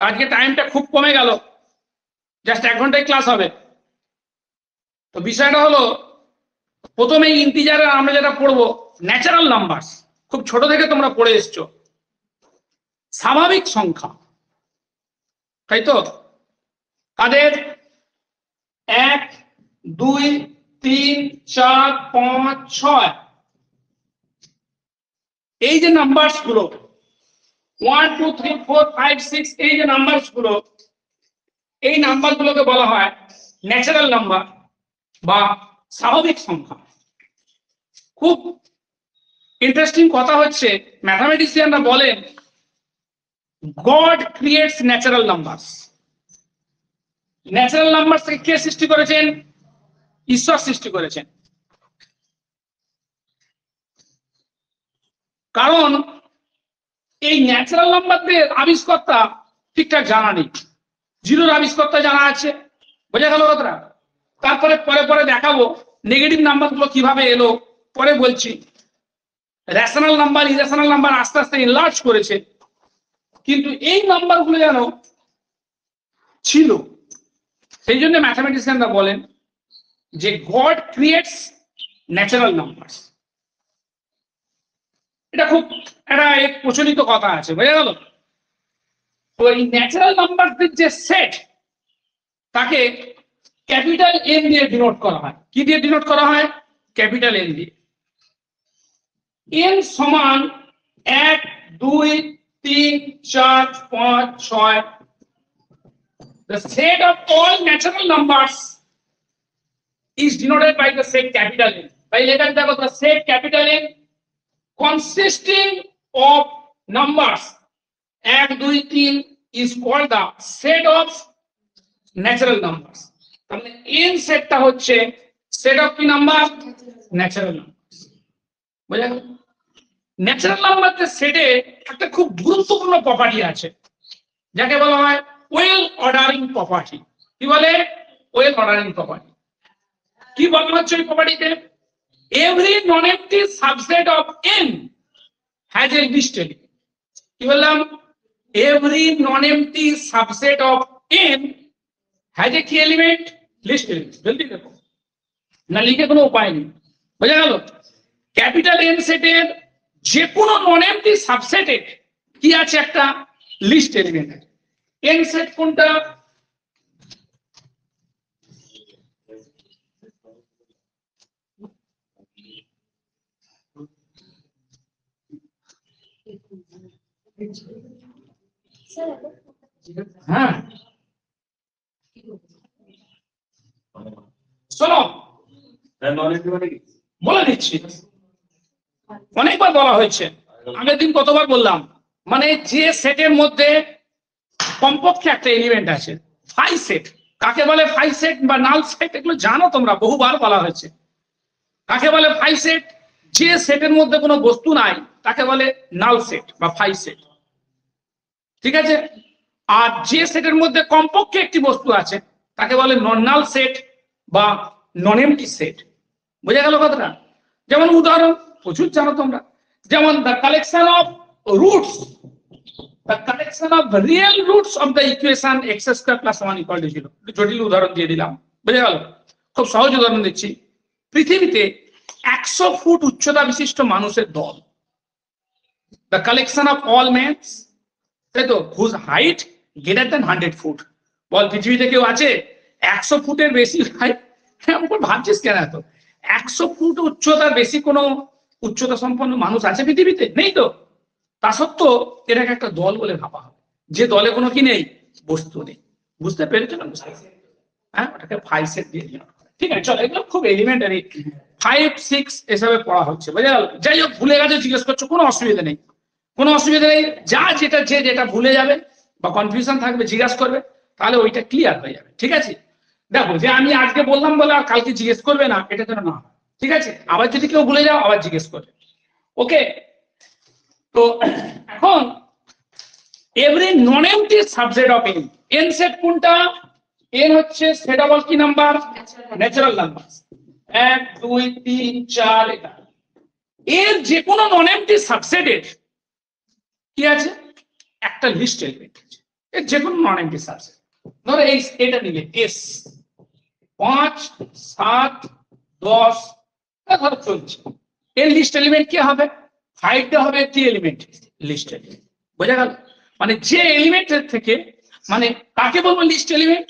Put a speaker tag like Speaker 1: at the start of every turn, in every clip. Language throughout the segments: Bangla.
Speaker 1: আজকে টাইমটা খুব কমে গেল, জাস্ট 1 ঘন্টায় ক্লাস হবে। তো বিষয়টা হলো, প্রথমে ইন্টিজারে আমরা যেটা পড়বো ন্যাচারাল নাম্বার, খুব ছোট থেকে তোমরা পড়ে এসছো, স্বাভাবিক সংখ্যা, তাই তো? কাদের? 1 2 3 4 5 6, এই যে নাম্বার গুলো 1 2 3 4 5 6, এই যে নাম্বার গুলো, এই নাম্বার গুলোকে বলা হয় ন্যাচারাল নাম্বার বা স্বাভাবিক সংখ্যা। খুব ইন্টারেস্টিং কথা হচ্ছে, ম্যাথামেটিশিয়ানরা বলেন god creates natural numbers. Natural number থেকে কে সৃষ্টি করেছেন? ঈশ্বর সৃষ্টি করেছেন। কারণ এই ন্যাচারাল নাম্বারদের আবিষ্কর্তা ঠিকঠাক জানা নেই, জিরোর আবিষ্কর্তা জানা আছে, বোঝা গেল কথাটা? তারপরে পরে পরে দেখাবো নেগেটিভ নাম্বার গুলো কিভাবে এলো, পরে বলছি। রেশনাল নাম্বার, ইরেশনাল নাম্বার আস্তে আস্তে ইনলার্জ করেছে, কিন্তু এই নাম্বার গুলো যেন ছিল। সেই জন্য ম্যাথামেটিশিয়ানরা বলেন যে গড ক্রিয়েটস ন্যাচারাল নাম্বার। এটা খুব একটা প্রচলিত কথা আছে, বোঝা গেল? তো এই ন্যাচারাল নাম্বারদের যে সেট, তাকে ক্যাপিটাল এন দিয়ে ডিনোট করা হয়। কি দিয়ে ডিনোট করা হয়? ক্যাপিটাল এন দিয়ে। এন সমান 1 2 3 4 5 6। The set of all natural numbers is denoted by the set capital N. By লেখা দেখো, the set capital N consisting of numbers 1 2 3 is called the set of natural numbers. তাহলে n সেটটা হচ্ছে সেট অফ কি নাম্বার? Natural number. বুঝা গেল? ন্যাচারাল নাম্বারদের সেটে একটা খুব গুরুত্বপূর্ণ প্রপার্টি আছে, যাকে বলা হয় ওয়েল অর্ডারিং প্রপার্টি। কি বলে? Well ordering property. কি বলা হচ্ছে ওই প্রপার্টিতে? Every non empty subset of n has a list element. কি বললাম? Every non empty subset of n has a কি এলিমেন্ট? List element. জলদি দেখো, না লিখে কোনো উপায় নেই। বোঝা গেল? ক্যাপিটাল এন সেটের যে কোনো নন এম্পটি সাবসেটে কি আছে? একটা লিস্ট এলিমেন্ট আছে। এন সেট কোনটা? হ্যাঁ, শোনো বলে দিচ্ছি, অনেকবার বলা হয়েছে, আগের দিন কতবার বললাম। মানে যে সেটের মধ্যে কমপক্ষে একটা এলিমেন্ট আছে, ফাই সেট। কাকে বলে ফাই সেট বা নাল সেট? এগুলো জানো তোমরা, বহুবার বলা হয়েছে। কাকে বলে ফাই সেট? যে সেটের মধ্যে কোনো বস্তু নাই তাকে বলে নাল সেট বা ফাই সেট, ঠিক আছে? আর যে সেটের মধ্যে কমপক্ষে একটি বস্তু আছে তাকে বলে নন নাল সেট বা নন এমটি সেট। বোঝা গেল কথাটা? যেমন উদাহরণ প্রচুর জানো তোমরা, যেমন the collection of roots, the collection of real roots of the equation x square plus 1 equal to 0। জটিল উদাহরণ দিয়ে দিলাম, বোঝা গেল? খুব সহজ উদাহরণ দিচ্ছি। পৃথিবীতে 100 ফুট উচ্চতা বিশিষ্ট মানুষের দল, the collection of all mens, তাই তো, whose height greater than 100 foot. বল, পৃথিবীতে কেউ আছে 100 ফুটের বেশি হাইট? ভাবছিস কেন এত? 100 ফুট উচ্চতার বেশি কোনো উচ্চতা সম্পন্ন মানুষ আছে পৃথিবীতে? নেই তো। তা সত্ত্বেও এটাকে একটা দল বলে ভাবা হবে, যে দলে কোনো কি নেই? বস্তু নেই। বুঝতে পেরেছো না? হ্যাঁ, ওটাকে ফাই সেট দিয়ে দিলাম। ঠিক আছে, চলো, এগুলো খুব এলিমেন্টারি, 5 6 এসবে পড়া হচ্ছে, বুঝে গেল? যাই হোক, ভুলে গেছে জিজ্ঞেস করছো, কোনো অসুবিধা নেই, কোনো অসুবিধা নেই। যা যেটা যে যেটা ভুলে যাবে বা কনফিউশন থাকবে জিজ্ঞাসা করবে, তাহলে ওইটা ক্লিয়ার হয়ে যাবে। ঠিক আছে? দেখো, যে আমি আজকে বললাম বলে আর কালকে জিজ্ঞেস করবে না, এটা যেন না। ঠিক আছে? আবার যদি কেউ ভুলে যাও আবার জিজ্ঞেস করবে। ওকে? তো এখন every non MT subset of N, N set কোনটা? এন হচ্ছে সেট অফ কি নাম্বার? Natural number. 1 2 3 4, এটা। এর যে কোনো নন এমটি সাবসেটের কি আছে? একটা লিস্ট এলিমেন্ট আছে। যে কোনো নন এমটি সাবসেট। ধরো এটা নিলে এস 5 7 10 ধরো চলছে, এর লিস্ট এলিমেন্ট কি হবে? 5টা হবে কি এলিমেন্ট? List element. বোঝা গেল? মানে যে এলিমেন্টের থেকে, মানে কাকে বলবো লিস্ট এলিমেন্ট?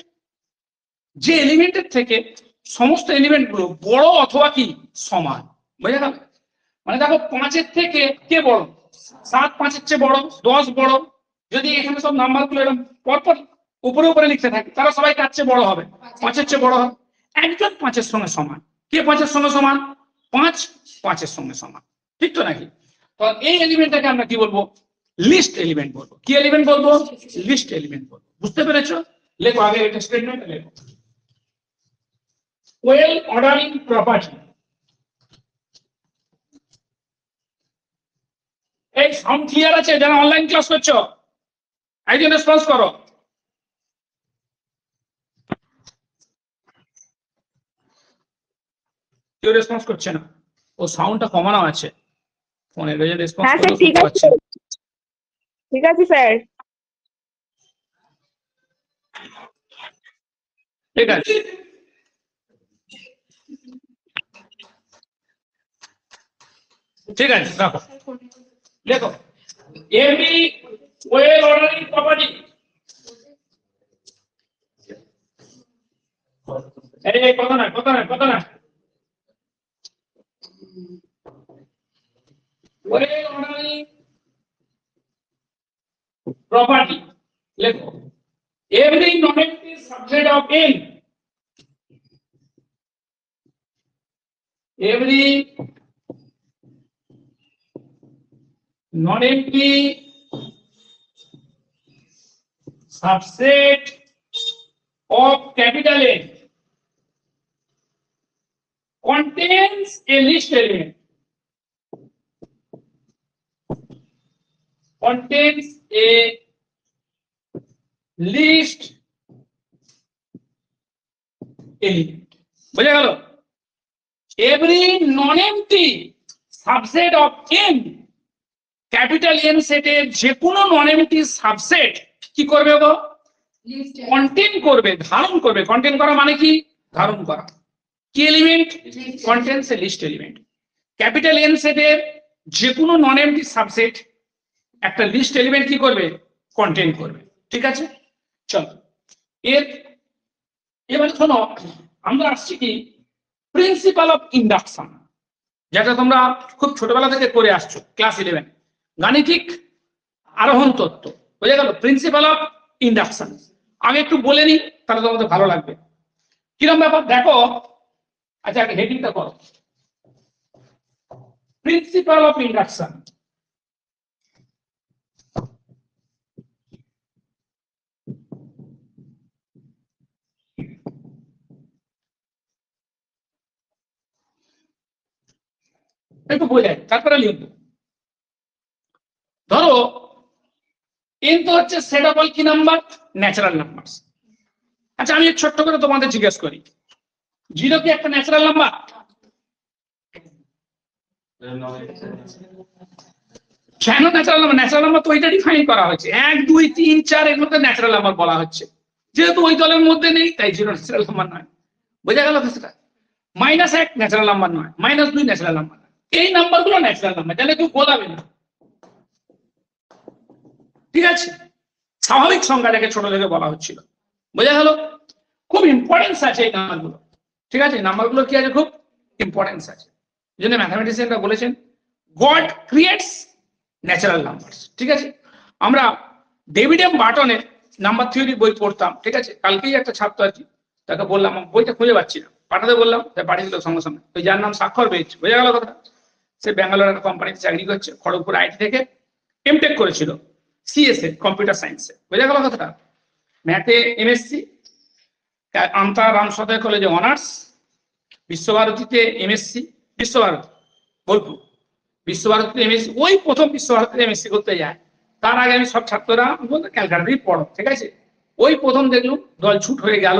Speaker 1: যে এলিমেন্টের থেকে সমস্ত এলিমেন্ট গুলো বড় অথবা কি সমান। বোঝা গেল? মানে দেখো 5-এর থেকে কে বড়? 7 5-এর চেয়ে বড়, 10 বড়। যদি এখানে সব নাম্বার গুলো এরকম পরপর উপরে উপরে লিখতে থাকে, তারা সবাই কার চেয়ে বড় হবে? 5-এর চেয়ে বড় হবে। একজন 5-এর সঙ্গে সমান। কে 5-এর সঙ্গে সমান? 5 5-এর সঙ্গে সমান। ঠিক তো নাকি? তো এই এলিমেন্টটাকে আমরা কি বলবো? লিস্ট এলিমেন্ট বলবো। কি এলিমেন্ট বলবো? লিস্ট এলিমেন্ট বলবো। বুঝতে পেরেছো? লেখো আগে এটা স্টেটমেন্ট লেখো। Well ordering property. এই সাউন্ড ক্লিয়ার আছে? যারা অনলাইন ক্লাস করছো একজন রেসপন্স করো। কেউ রেসপন্স করছে না। ও সাউন্ডটা কমানো আছে ফোনে, রেসপন্স করতে পারছে না।
Speaker 2: ঠিক আছে স্যার।
Speaker 1: ঠিক আছে, ঠিক আছে, রাখো। দেখো, এভরি ওয়েল অর্ডারিং প্রপার্টি, এই কথা না ওয়েল অর্ডারিং প্রপার্টি লেখো। Every non empty subset of n, every non-empty subset of capital N contains a list element. Contains a list element. বুঝা গেল? Every non-empty subset of n, capital n সেটের যে কোনো নন-এমপ্টি সাবসেট কি করবে গো? কন্টেইন করবে, ধারণ করবে। কন্টেইন করা মানে কি? ধারণ করা। কি element? Contains a list element. Capital n সেটের যে কোনো নন-এমপ্টি সাবসেট একটা লিস্ট এলিমেন্ট কি করবে? কন্টেইন করবে। ঠিক আছে, চলো এবার শোনো, আমরা আসছি কি প্রিন্সিপাল অফ ইন্ডাকশন, যেটা তোমরা খুব ছোটবেলা থেকে করে আসছো ক্লাস 11, গাণিতিক আরোহণ তত্ত্ব। বুঝে গেল? প্রিন্সিপাল অফ ইন্ডাকশন আগে একটু বলে নিই, তাহলে তোমাদের ভালো লাগবে। কিরকম ব্যাপার দেখো। আচ্ছা, আগে হেডিংটা করো, প্রিন্সিপাল অফ ইন্ডাকশন। একটু বোঝাই, তারপরে লিখবো। ধরো n তো হচ্ছে সেট অফ অল কি নাম্বার? Natural number. আচ্ছা, আমি ছোট্ট করে তোমাদের জিজ্ঞেস করি, 0 কি একটা ন্যাচারাল নাম্বার? কেন ন্যাচারাল নাম্বার? ন্যাচারাল নাম্বার তো ওইটা ডিফাইন করা হয়েছে, 1 2 3 4 এগুলোকে ন্যাচারাল নাম্বার বলা হচ্ছে। যেহেতু ওই দলের মধ্যে নেই তাই 0 ন্যাচারাল নাম্বার নয়। বোঝা গেল সেটা? -1 ন্যাচারাল নাম্বার নয়, -2 ন্যাচারাল নাম্বার। এই নাম্বারগুলো ন্যাচারাল নাম্বার, তাহলে কেউ গোলাবে না। ঠিক আছে, স্বাভাবিক সংখ্যাটাকে ছোট থেকে বলা হচ্ছিল। বোঝা গেল? খুব ইম্পর্টেন্স আছে এই নাম্বারগুলো। ঠিক আছে, নাম্বারগুলো কি আছে? খুব ইম্পর্টেন্স আছে। এই জন্য ম্যাথামেটিশিয়ানরা বলেছেন গড ক্রিয়েটস ন্যাচারাল নাম্বারস। ঠিক আছে, আমরা ডেভিড এম বার্টনের নাম্বার থিওরি বই পড়তাম। ঠিক আছে, কালকেই একটা ছাত্র আছে, তাকে বললাম বইটা খুঁজে পাচ্ছি না, পাঠাতে বললাম, পাঠিয়ে দিল সঙ্গে সঙ্গে। ওই যার নাম স্বাক্ষর পেয়েছে। বোঝা গেল কথা? সে ব্যাঙ্গালোর একটা কোম্পানিতে চাকরি করছে, খড়গপুর আইটি থেকে এমটেক করেছিল সিএসএ, কম্পিউটার সায়েন্সে। বোঝা গেল কথাটা? ম্যাথে এমএসসি, আন্তঃ রামসদয় কলেজে অনার্স, বিশ্বভারতীতে এমএসসি, বিশ্বভারতী বোলপুর, বিশ্বভারতীতে এমএসসি। ওই প্রথম বিশ্বভারতীতে এমএসসি করতে যায়। তার আগে আমি সব ছাত্ররা বলতে ক্যালকাটাতেই পড়ো। ঠিক আছে, ওই প্রথম দেখলুম দল ছুট হয়ে গেল।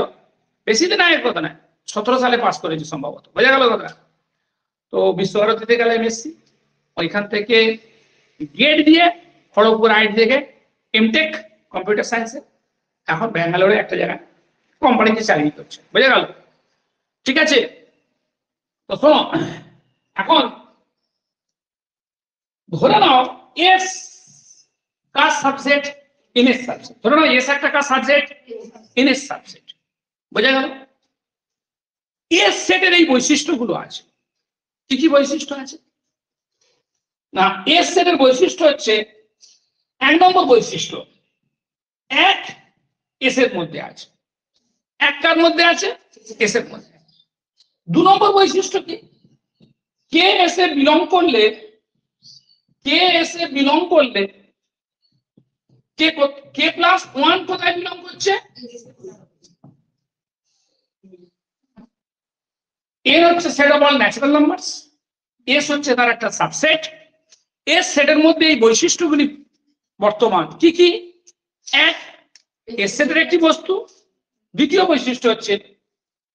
Speaker 1: বেশি দিন আগের কথা নয়, 17 সালে পাস করেছি সম্ভবত। বোঝা গেল কথা? তো বিশ্বভারতীতে গেল এমএসসি, ওইখান থেকে গেট দিয়ে খড়গপুর আইটি থেকে এমটেক কম্পিউটার সায়েন্সে। এখন ব্যাঙ্গালোরে একটা জায়গায় কোম্পানিতে চাকরি করছে, বুঝে গেল? ঠিক আছে, তো শোনো, এখন ধরে নাও এস কার সাবজেক্ট, ইনএস সাবজেক্ট। ধরে নাও এস একটা কার সাবজেক্ট, ইনএস সাবজেক্ট, বোঝা গেল? এস সেটের এই বৈশিষ্ট্যগুলো আছে। কি কি বৈশিষ্ট্য আছে না? এস সেটের বৈশিষ্ট্য হচ্ছে, 1 নম্বর বৈশিষ্ট্য, এক এস এর মধ্যে আছে। এক কার মধ্যে আছে? এস এর মধ্যে। 2 নম্বর বৈশিষ্ট্য কি? কে এস এ বিলং করলে, কে এস এ বিলং করলে কে প্লাস 1 কোথায় বিলং করছে? এর হচ্ছে set of all natural numbers, S হচ্ছে তার একটা সাবসেট। এস সেটের মধ্যে এই বৈশিষ্ট্যগুলি বর্তমান। কি কি? এক, এস সেটের একটি বস্তু। দ্বিতীয় বৈশিষ্ট্য হচ্ছে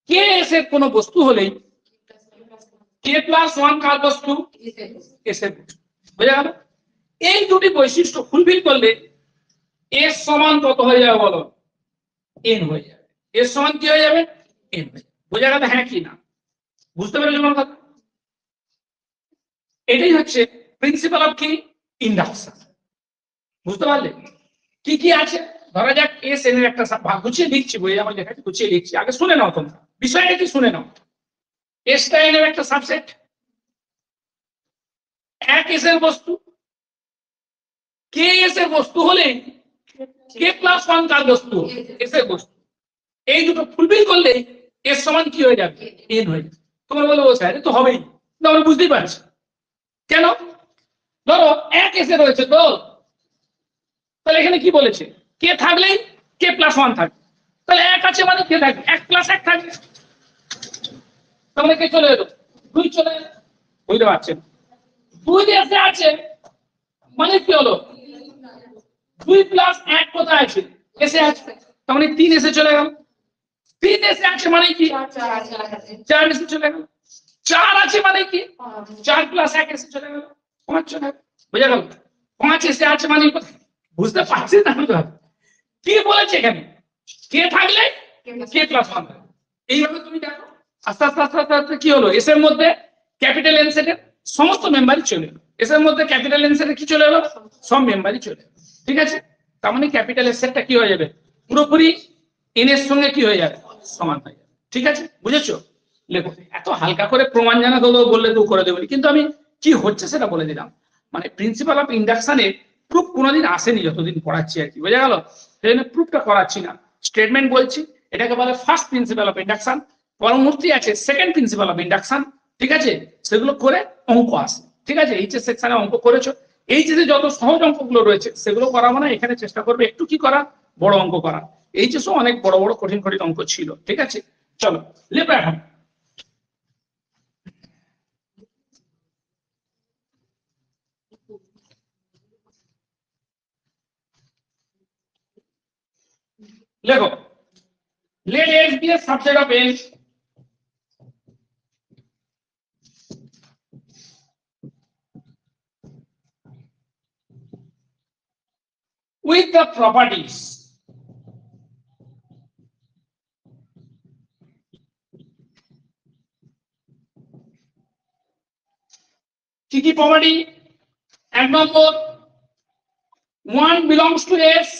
Speaker 1: কে এস এর কোন বস্তু হলেই কে প্লাস 1 কার বস্তু? এস এর বস্তু, বুঝা গেল? এই দুটি বৈশিষ্ট্য ফুলফিল করলে এস সমান কত হয়ে যাবে বলো? এন হয়ে যাবে। এস সমান কি হয়ে যাবে? এন হয়ে যাবে। বোঝা গেল? হ্যাঁ কি না? বুঝতে পেরেছো আমার কথা? এটাই হচ্ছে প্রিন্সিপাল অফ কি? ইন্ডাকশন। বুঝতে পারলে? কি কি আছে? ধরা যাক এস এন এর একটা গুছিয়ে লিখছি, বইয়ে আমার লেখা গুছিয়ে লিখছি, আগে শুনে নাও তোমরা বিষয়টা কি, শুনে নাও। এসটা এন এর একটা সাবসেট, এক এস এর বস্তু। কে এস এর বস্তু হলে কে প্লাস 1 কার বস্তু? এস এর বস্তু। এই দুটো ফুলফিল করলে এস সমান কি হয়ে যাবে? এন হয়ে যাবে। তোমরা বলবো স্যার তো হবেই, আমরা বুঝতেই পারছি কেন। ধরো এক এসে রয়েছে তো, তাহলে এখানে কি বলেছে? কে থাকলেই কে প্লাস 1 থাকবে, তাহলে এক আছে মানে কে থাকবে? 1 প্লাস 1 থাকবে। তাহলে কে চলে এলো? 2 চলে এলো। বুঝতে পারছেন? 2 এসে আছে মানে কি হলো? 2 প্লাস 1 কোথায় আছে? এসে আছে, তার মানে 3 এসে চলে গেল। 3 এসে আছে মানে কি? 4 এসে চলে গেল। 4 আছে মানে কি? 4 প্লাস 1 এসে চলে গেল, 5 চলে গেল। বুঝা গেল? 5 এসে আছে মানে বুঝতে পারছি না কি বলেছে এখানে? কে থাকলে কে প্লাস 1 থাকবে। এইভাবে তুমি দেখো আস্তে আস্তে আস্তে আস্তে আস্তে কি হলো? এস এর মধ্যে ক্যাপিটাল এন সেটের সমস্ত মেম্বারই চলে এলো। এস এর মধ্যে ক্যাপিটাল এন সেটের কি চলে এলো? সব মেম্বারই চলে এলো। ঠিক আছে, তার মানে ক্যাপিটাল এস সেটটা কি হয়ে যাবে? পুরোপুরি এন এর সঙ্গে কি হয়ে যাবে? সমান হয়ে যাবে। ঠিক আছে, বুঝেছো? লেখো। এত হালকা করে প্রমাণ জানা তো বললে তো করে দেবো, কিন্তু আমি কি হচ্ছে সেটা বলে দিলাম। মানে প্রিন্সিপাল অফ ইন্ডাকশনের প্রুফ কোনোদিন আসেনি যতদিন পড়াচ্ছি আর কি, বোঝা গেল? সেই জন্য প্রুফটা করাচ্ছি না, স্টেটমেন্ট বলছি। এটাকে বলে ফার্স্ট প্রিন্সিপাল অফ ইন্ডাকশন। পরবর্তী আছে সেকেন্ড প্রিন্সিপাল অফ ইন্ডাকশন। ঠিক আছে, সেগুলো করে অঙ্ক আসে। ঠিক আছে, এইচএস সেকশনে অঙ্ক করেছো, এইচএসে যত সহজ অঙ্কগুলো রয়েছে সেগুলো করাবো না, এখানে চেষ্টা করবে একটু কি করা, বড় অঙ্ক করা। এইচএসও অনেক বড় বড় কঠিন কঠিন অঙ্ক ছিল। ঠিক আছে, চলো লেখো এখন। লেখো, let S be a subset of N with the properties কি কি property? 1 number, 1 belongs to S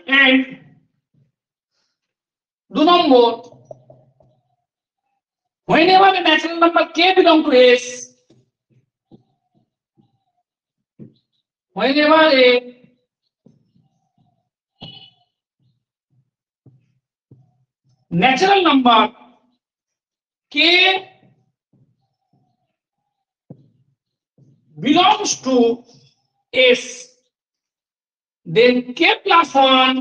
Speaker 1: and 2 number, whenever a natural number K belong to S, whenever a natural number K belongs to S, then K plus 1,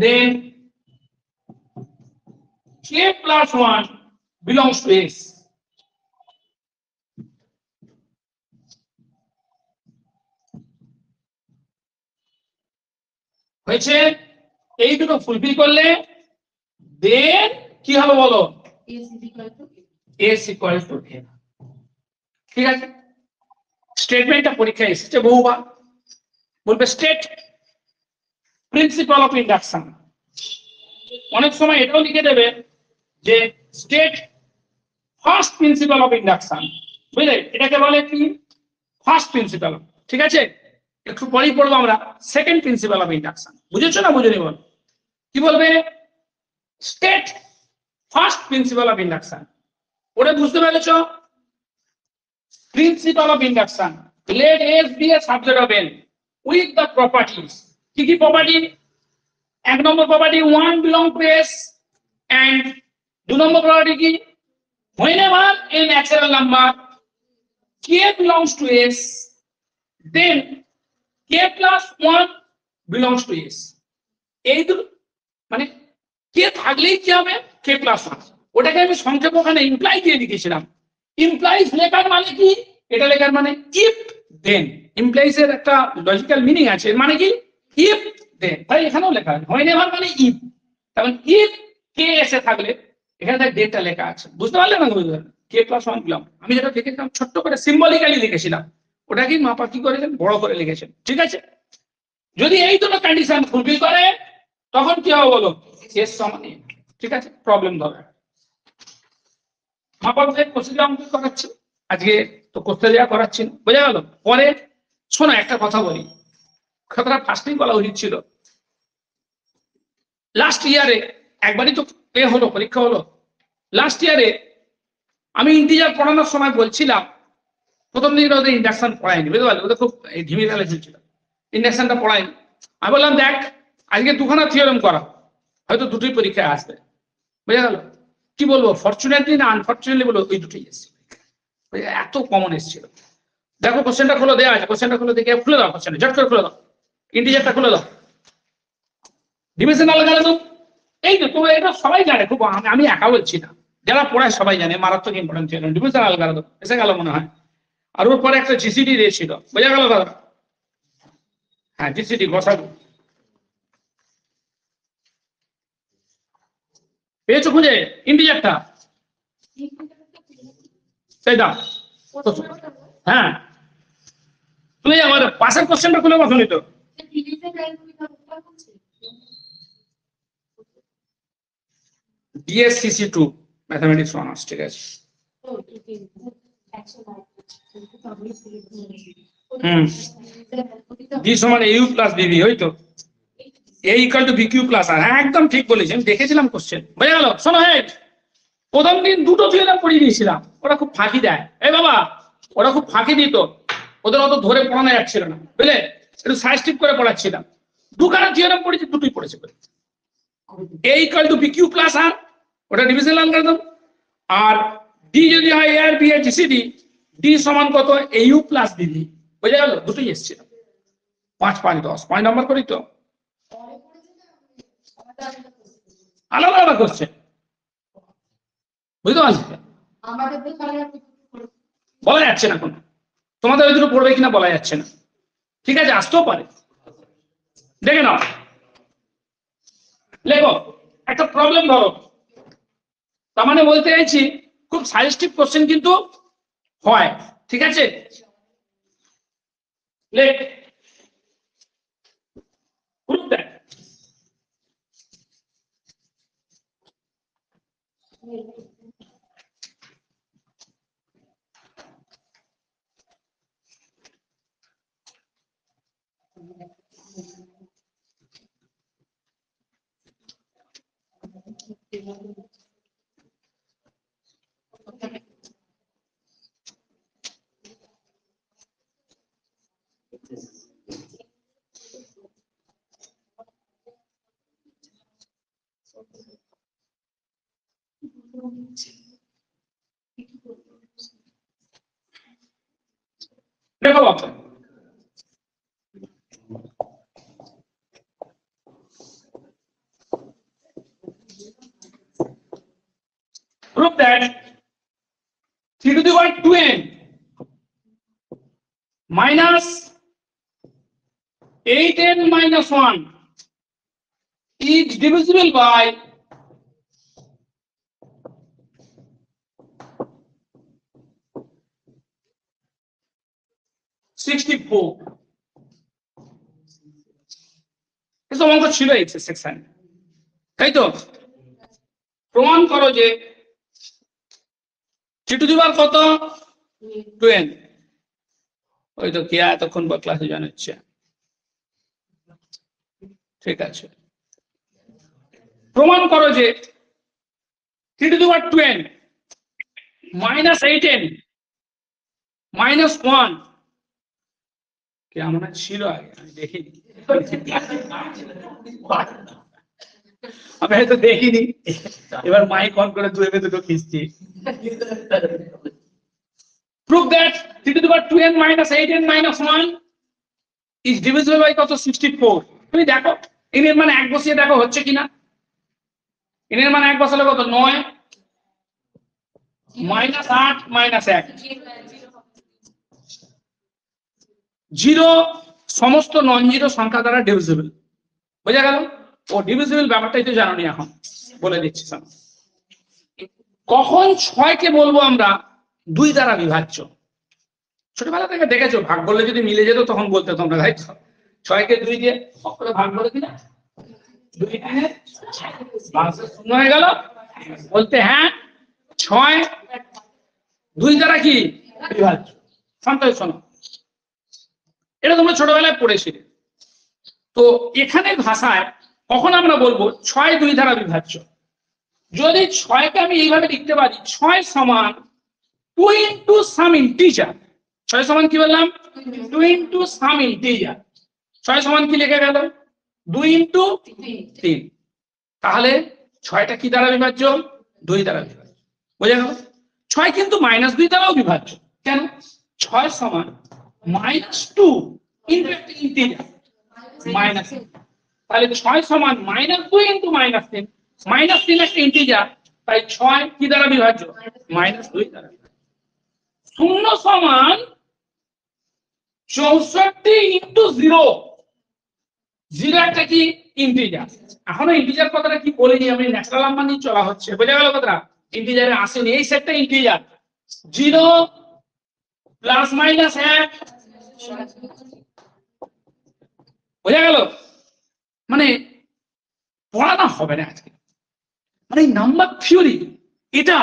Speaker 1: then K plus 1 belongs to S. হয়েছে? এই দুটো ফুলফিল করলে দেন কি হবে বলো? S equal to N। ঠিক আছে, স্টেটমেন্টটা পরীক্ষায় এসেছে বহুবার। বলবে স্টেট প্রিন্সিপাল অফ ইন্ডাকশন। অনেক সময় এটাও লিখে দেবে যে state first principal of induction. বুঝলে, এটাকে বলে কি ফার্স্ট প্রিন্সিপাল। ঠিক আছে, একটু পরেই পড়বো আমরা সেকেন্ড প্রিন্সিপাল অফ ইন্ডাকশন। বুঝেছো না বুঝেনি বল? কি বলবে? State first principal of induction. ওটা বুঝতে পেরেছো? Principal of induction, let S be a subset of N with the properties। কি কি প্রপার্টি? এক number property 1 belong to S, and 2 number property কি? whenever a natural number k belongs to S, then k plus 1 belongs to S। এই দুটো মানে কে থাকলেই কি হবে? k plus 1। ওটাকে আমি সংক্ষেপ ওখানে ইমপ্লাই দিয়ে লিখেছিলাম। ইমপ্লাইজ লেখার মানে কি? এটা লেখার মানে ইফ দেন। ইমপ্লাইজ এর একটা লজিক্যাল মিনিং আছে, এর মানে কি ইফ দেন। তাই এখানেও লেখা আছে whenever মানে ইফ। তার মানে ইফ কে এসে থাকলে এখানে তাই ডেটটা লেখা আছে। বুঝতে পারলে না? k plus 1 belong. আমি যেটা লিখেছিলাম ছোট্ট করে সিম্বলিক্যালি লিখেছিলাম, ওটাকে মাপা কি করেছেন বড় করে লিখেছেন। ঠিক আছে, যদি এই দুটো কন্ডিশন ফুলফিল করে তখন কি হবে বলো? S সমান N। ঠিক আছে, প্রবলেম ধরে মাপা কোশ্চেন করাচ্ছি আজকে, তো করতে দেওয়া করাচ্ছি না। বোঝা গেল? পরে শোনো একটা কথা বলি, কথাটা ফার্স্টেই বলা উচিত ছিল। লাস্ট ইয়ারে একবারই তো হলো, পরীক্ষা হলো। লাস্ট ইয়ারে আমি ইন্টিজার পড়ানোর সময় বলছিলাম, প্রথম দিন ওদের ইন্ডাকশন পড়ায়নি, বুঝতে পারলে? ওদের খুব ঢিমি ফেলে চলছিল, ইন্ডাকশনটা পড়ায়নি। আমি বললাম দেখ আজকে দুখানা থিওরেম করা, হয়তো দুটোই পরীক্ষায় আসবে। বোঝা গেল? কি বলবো, ফরচুনেটলি না আনফরচুনেটলি বলবো, ওই দুটোই এসছে, এত কমন এসেছিল। দেখো কোশ্চেনটা খুলে দেওয়া আছে, কোশ্চেনটা খুলে দেখে খুলে দাও, কোশ্চেন ঝট করে খুলে দাও, ইন্টিজারটা খুলে দাও। ডিভিশন অ্যালগরিদম, এই তো তোমরা এটা সবাই জানে, খুব আমি একা বলছি না, যারা পড়ায় সবাই জানে মারাত্মক ইম্পর্টেন্ট ছিল ডিভিশন অ্যালগরিদম। এসে গেল মনে হয়। আর ওর পরে একটা জিসিডি দিয়েছিল, বোঝা গেল দাদা? হ্যাঁ, জিসিডি গসাগু পেয়েছো খুঁজে ইন্টিজারটা? সেই দাও। হ্যাঁ, তুমি আমার পাশের কোশ্চেনটা খুলে বসনি তো? DSCC 2 mathematics honours. ঠিক আছে, ডি সমান ইউ প্লাস বিবি, ওই তো এ ইকুয়াল টু বিকিউ প্লাস আর। হ্যাঁ একদম ঠিক বলেছি, আমি দেখেছিলাম কোশ্চেন। বোঝা গেল? শোনো, হ্যাঁ প্রথম দিন দুটো থিওরেম পড়িয়ে দিয়েছিলাম, ওরা খুব ফাঁকি দেয়। এই বাবা, ওরা খুব ফাঁকি দিত, ওদের অত ধরে পড়ানো যাচ্ছিল না, বুঝলে? একটু সাইস্টিক করে পড়াচ্ছিলাম। দুখানা থিওরেম পড়েছি, দুটোই পড়েছে। এ ইকুয়াল টু বিকিউ প্লাস আর, ওটা ডিভিশনাল অ্যালগরিদম। আর ডি যদি হয় এ আর বি এর জিসিডি, ডি সমান কত? এ ইউ প্লাস বিবি। বোঝা গেল? দুটোই এসেছিল। 5 5 10 5 নম্বর করি তো, আলাদা আলাদা করছে। বুঝতে পারছি, বলা যাচ্ছে না কোনো, তোমাদের ওই দুটো পড়বে কিনা বলা যাচ্ছে না। ঠিক আছে, আসতেও পারে, দেখে নাও। লেখো একটা প্রবলেম ধরো, তার মানে বলতে চাইছি খুব সাজেস্টিভ কোশ্চেন কিন্তু হয়। ঠিক আছে, লেখ prove that দেখো বাবা, prove that 3 to the power 2n minus 8n minus 1 is divisible by 64 এসব অঙ্ক ছিল এই সেকশন, তাই তো? প্রমাণ করো যে থ্রি টু দি পাওয়ার কত 12, ওই তো কি এতক্ষণ বা ক্লাসে জানাচ্ছে, ঠিক আছে। প্রমাণ করো যে three two the power 12 minus 18 minus 1 কি আমার ছিল আগে আমি দেখিনি, আমি হয়তো দেখিনি, এবার মাইক অন করে দুটো খিস্তি। Prove that 3 to the power 2n minus 8n minus 1 is divisible by কত 64। তুমি দেখো এর মানে এক বসিয়ে দেখো হচ্ছে কিনা। এর মানে এক বসালে কত 9 মাইনাস 8 মাইনাস 1 0 সমস্ত নন জিরো সংখ্যা দ্বারা ডিভিজিবল। বোঝা গেল? ও ডিভিজিবল ব্যাপারটাই তো জানোনি, এখন বলে দিচ্ছি। কখন 6 কে বলবো আমরা 2 দ্বারা বিভাজ্য? ছোটবেলা থেকে দেখেছো ভাগ করলে যদি মিলে যেত তখন বলতে তোমরা, তাই তো? 6 কে 2 দিয়ে করে ভাগ করে দিলে 2 3 শূন্য হয়ে গেল, বলতে হ্যাঁ 6 2 দ্বারা কি বিভাজ্য। শান্ত শোনো, এটা তোমরা ছোটবেলায় পড়েছিলে। তো এখানে ভাষায় কখন আমরা বলবো 6 2 দ্বারা বিভাজ্য? যদি 6 কে আমি এইভাবে লিখতে পারি 6 সমান 2 ইন্টু সাম ইন্টিজার। 6 সমান কি বললাম 2 ইন্টু সাম ইন্টিজার। 6 সমান কি লিখে গেল 2 ইন্টু 3। তাহলে 6টা কি দ্বারা বিভাজ্য 2 দ্বারা বিভাজ্য। বোঝা গেল? 6 কিন্তু মাইনাস 2 দ্বারাও বিভাজ্য। কেন? 6 সমান মাইনাস 2 ইন্টু একটা ইন্টিজার মাইনাস, তাহলে 6 সমান মাইনাস 2 ইন্টু মাইনাস 3। মাইনাস 3 একটা ইন্টিজার, তাই 6 কি দ্বারা বিভাজ্য মাইনাস 2 দ্বারা। 0 সমান 64 ইন্টু 0। 0 একটা কি ইন্টিজার, এখনো ইন্টিজার কথাটা কি বলিনি, আমি ন্যাচারাল নাম্বার নিয়ে চলা হচ্ছে। বোঝা গেল কথাটা? ইন্টিজারে আসেনি, এই সেটটা ইন্টিজার। 0 প্লাস মাইনাস 1, বোঝা গেল? মানে পড়ানো হবে না আজকে, মানে নাম্বার থিওরি এটা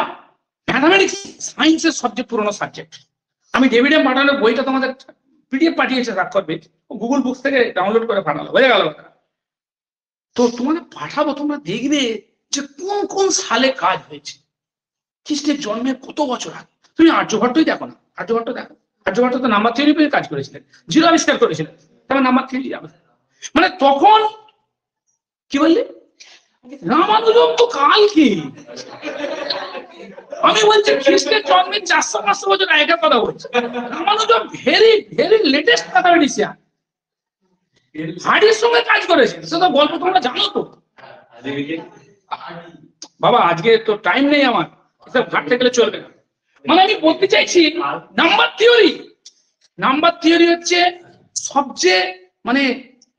Speaker 1: ম্যাথামেটিক্স সায়েন্সের সবচেয়ে পুরনো সাবজেক্ট। আমি ডেভিডে পাঠানোর বইটা তোমাদের পিডিএফ পাঠিয়েছে, রাখ করবে, গুগল বুকস থেকে ডাউনলোড করে পাঠালো। বোঝা গেল? তো তোমাদের পাঠাবো, তোমরা দেখবে যে কোন কোন সালে কাজ হয়েছে, খ্রিস্টের জন্মের কত বছর আগে। তুমি আর্যভট্টই দেখো না, আর্যভট্ট দেখো, আর্যভট্ট তো নাম্বার থিওরি পেয়ে কাজ করেছিলেন, 0 আবিষ্কার করেছিলেন, তবে নাম্বার থিওরি মানে তখন কি বললি রামানুজন তো কাল কি, আমি বলছি খ্রিস্টের জন্মের 400-500 বছর আগের কথা বলছি। Ramanujan very very latest mathematician, হার্ডির সঙ্গে কাজ করেছে, সেটা গল্প তোমরা জানো তো। বাবা আজকে তো টাইম নেই আমার, এসব ঘাটতে গেলে চলবে না। মানে আমি বলতে চাইছি নাম্বার থিওরি হচ্ছে সবচেয়ে মানে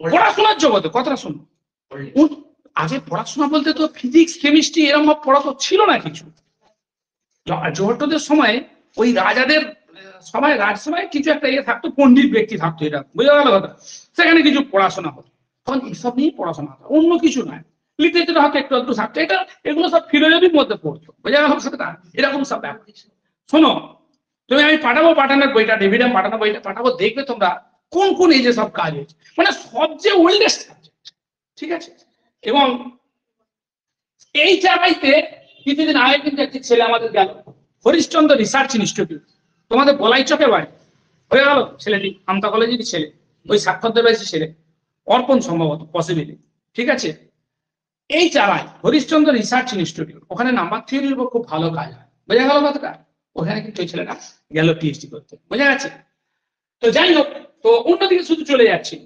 Speaker 1: পড়াশোনার জগতে। কথাটা শোনো, আগে পড়াশোনা বলতে তো ফিজিক্স কেমিস্ট্রি এরকম ভাবে পড়া তো ছিল না কিছু। জহরদের সময় ওই রাজাদের সবাই রাজসভায় কিছু একটা ইয়ে থাকতো, পণ্ডিত ব্যক্তি থাকতো, এটা বোঝা গেল কথা? সেখানে কিছু পড়াশোনা হতো, তখন এসব নিয়ে পড়াশোনা হতো, অন্য কিছু নয়। লিটারেচার হয়তো একটু একটু থাকতো, এটা এগুলো সব ফিলোসফির মধ্যে পড়তো। বোঝা গেল সেটা? এরকম সব ব্যাপার। শোনো, তুমি আমি পাঠানোর বইটা, ডেভিডে পাঠানো বইটা পাঠাবো, দেখবে তোমরা কোন কোন এই যে সব কাজ হয়েছে, মানে সবচেয়ে ওল্ডেস্ট সাবজেক্ট। ঠিক আছে? এবং এই জায়গাতে কিছুদিন আগে কিন্তু একটি ছেলে আমাদের গেল, হরিশ্চন্দ্র রিসার্চ ইনস্টিটিউট, তোমাদের বলাই চকে বাড়ি, হয়ে গেল ছেলেটি, আমতা কলেজেরই ছেলে, ওই সাক্ষরদের বয়সী ছেলে, অর্পণ সম্ভবত পসিবিলি। ঠিক আছে? এই চালায় হরিশ্চন্দ্র রিসার্চ ইনস্টিটিউট, ওখানে নাম্বার থিওরির উপর খুব ভালো কাজ হয়। বোঝা গেল কথাটা? ওখানে কিন্তু ওই ছেলেটা গেল পিএইচডি করতে। বোঝা গেছে? তো যাই হোক, তো অন্যদিকে শুধু চলে যাচ্ছি।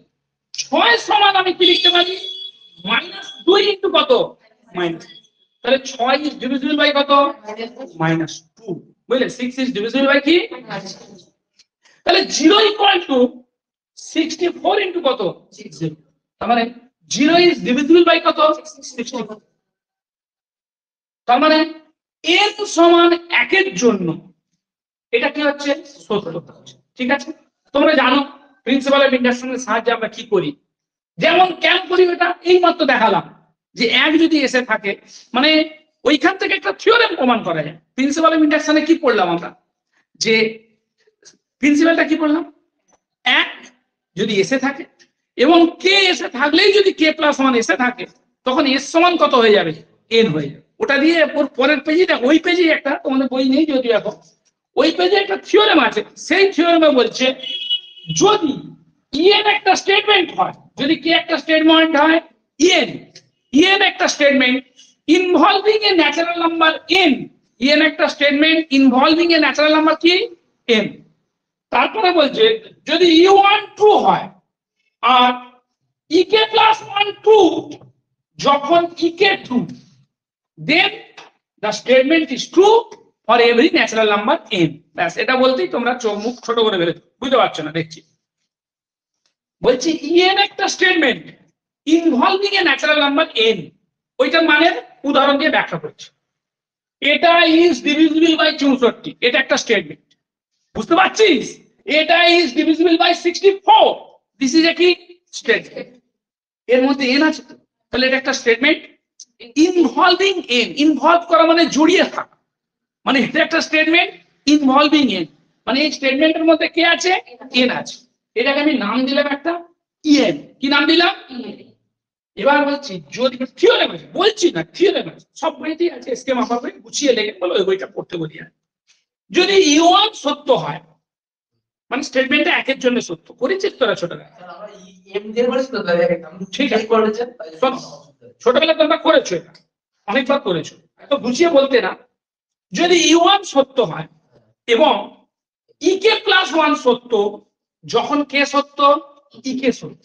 Speaker 1: 6 সমান আমি কি লিখতে পারি মাইনাস 2 ইন্টু কত মাইনাস, তাহলে 6 ইজ ডিভিজিবল বাই কত মাইনাস 2। বুঝলে? 6 ইজ ডিভিজিবল বাই কি, তাহলে 0 ইকুয়াল টু 64 ইন্টু কত 60, তার মানে 0 ইজ ডিভিজিবল বাই কত 64। তার মানে n সমান 1 এর জন্য এটা কি হচ্ছে 70 হচ্ছে। ঠিক আছে? তোমরা জানো প্রিন্সিপাল অফ ইন্ডাকশনের সাহায্যে আমরা কি করি, যেমন কেন করি ওটা এই মাত্র দেখালাম যে এক যদি এসে থাকে মানে ওইখান থেকে একটা থিওরেম প্রমাণ করা যায়। প্রিন্সিপাল অফ ইন্ডাকশনে কি পড়লাম আমরা, যে প্রিন্সিপালটা কি পড়লাম, এক যদি এসে থাকে এবং কে এসে থাকলেই যদি কে প্লাস ওয়ান এসে থাকে তখন এস সমান কত হয়ে যাবে, এন হয়ে যাবে। ওটা দিয়ে পরের পেজে দেখো, ওই পেজে একটা তোমাদের বই নেই যদি এখন, ওই পেজে একটা থিওরেম আছে, সেই থিওরেমে বলছে যদি ইএন একটা স্টেটমেন্ট হয়, যদি কে একটা স্টেটমেন্ট হয় ইএন, ইএন একটা statement involving a natural number N, E N একটা statement involving a natural number কি এন। তারপরে বলছে যদি ই1 ট্রু হয় আর ইকে প্লাস ওয়ান ট্রু, যখন E K true then the statement is true for every natural number N. ব্যাস, এটা বলতেই তোমরা চোখ মুখ ছোট করে ফেলেছো, বুঝতে পারছো না দেখছি। বলছি ইএন একটা statement involving a natural number N, ওইটার মানে উদাহরণ দিয়ে ব্যাখ্যা করছি। এটা ইজ ডিভিজিবল বাই 64, এটা একটা স্টেটমেন্ট, বুঝতে পারছিস? এটা is divisible by 64, this is a কি স্টেটমেন্ট, এর মধ্যে এন আছে, তাহলে এটা একটা স্টেটমেন্ট ইনভলভিং এন, ইনভলভ করা মানে জড়িয়ে থাকা, মানে এটা একটা স্টেটমেন্ট ইনভলভিং এন, মানে এই স্টেটমেন্টের মধ্যে কে আছে, এন আছে। এটাকে আমি নাম দিলাম একটা ইএন, কি নাম দিলাম? এবার বলছি যদি থিওরেম আছে, বলছি না থিওরেম আছে, সব বইতেই আছে, স্কেম আপাতত গুছিয়ে লেগে বলো ওই বইটা পড়তে বলি। যদি ই1 সত্য হয় মানে স্টেটমেন্টটা একের জন্য সত্য, করেছিস তোরা ছোটবেলায়? ঠিক আছে, ছোটবেলায় তোমরা করেছো, এটা অনেকবার করেছো, এত গুছিয়ে বলতে না। যদি ই1 সত্য হয় এবং ইকে প্লাস ওয়ান সত্য, যখন কে সত্য ইকে সত্য,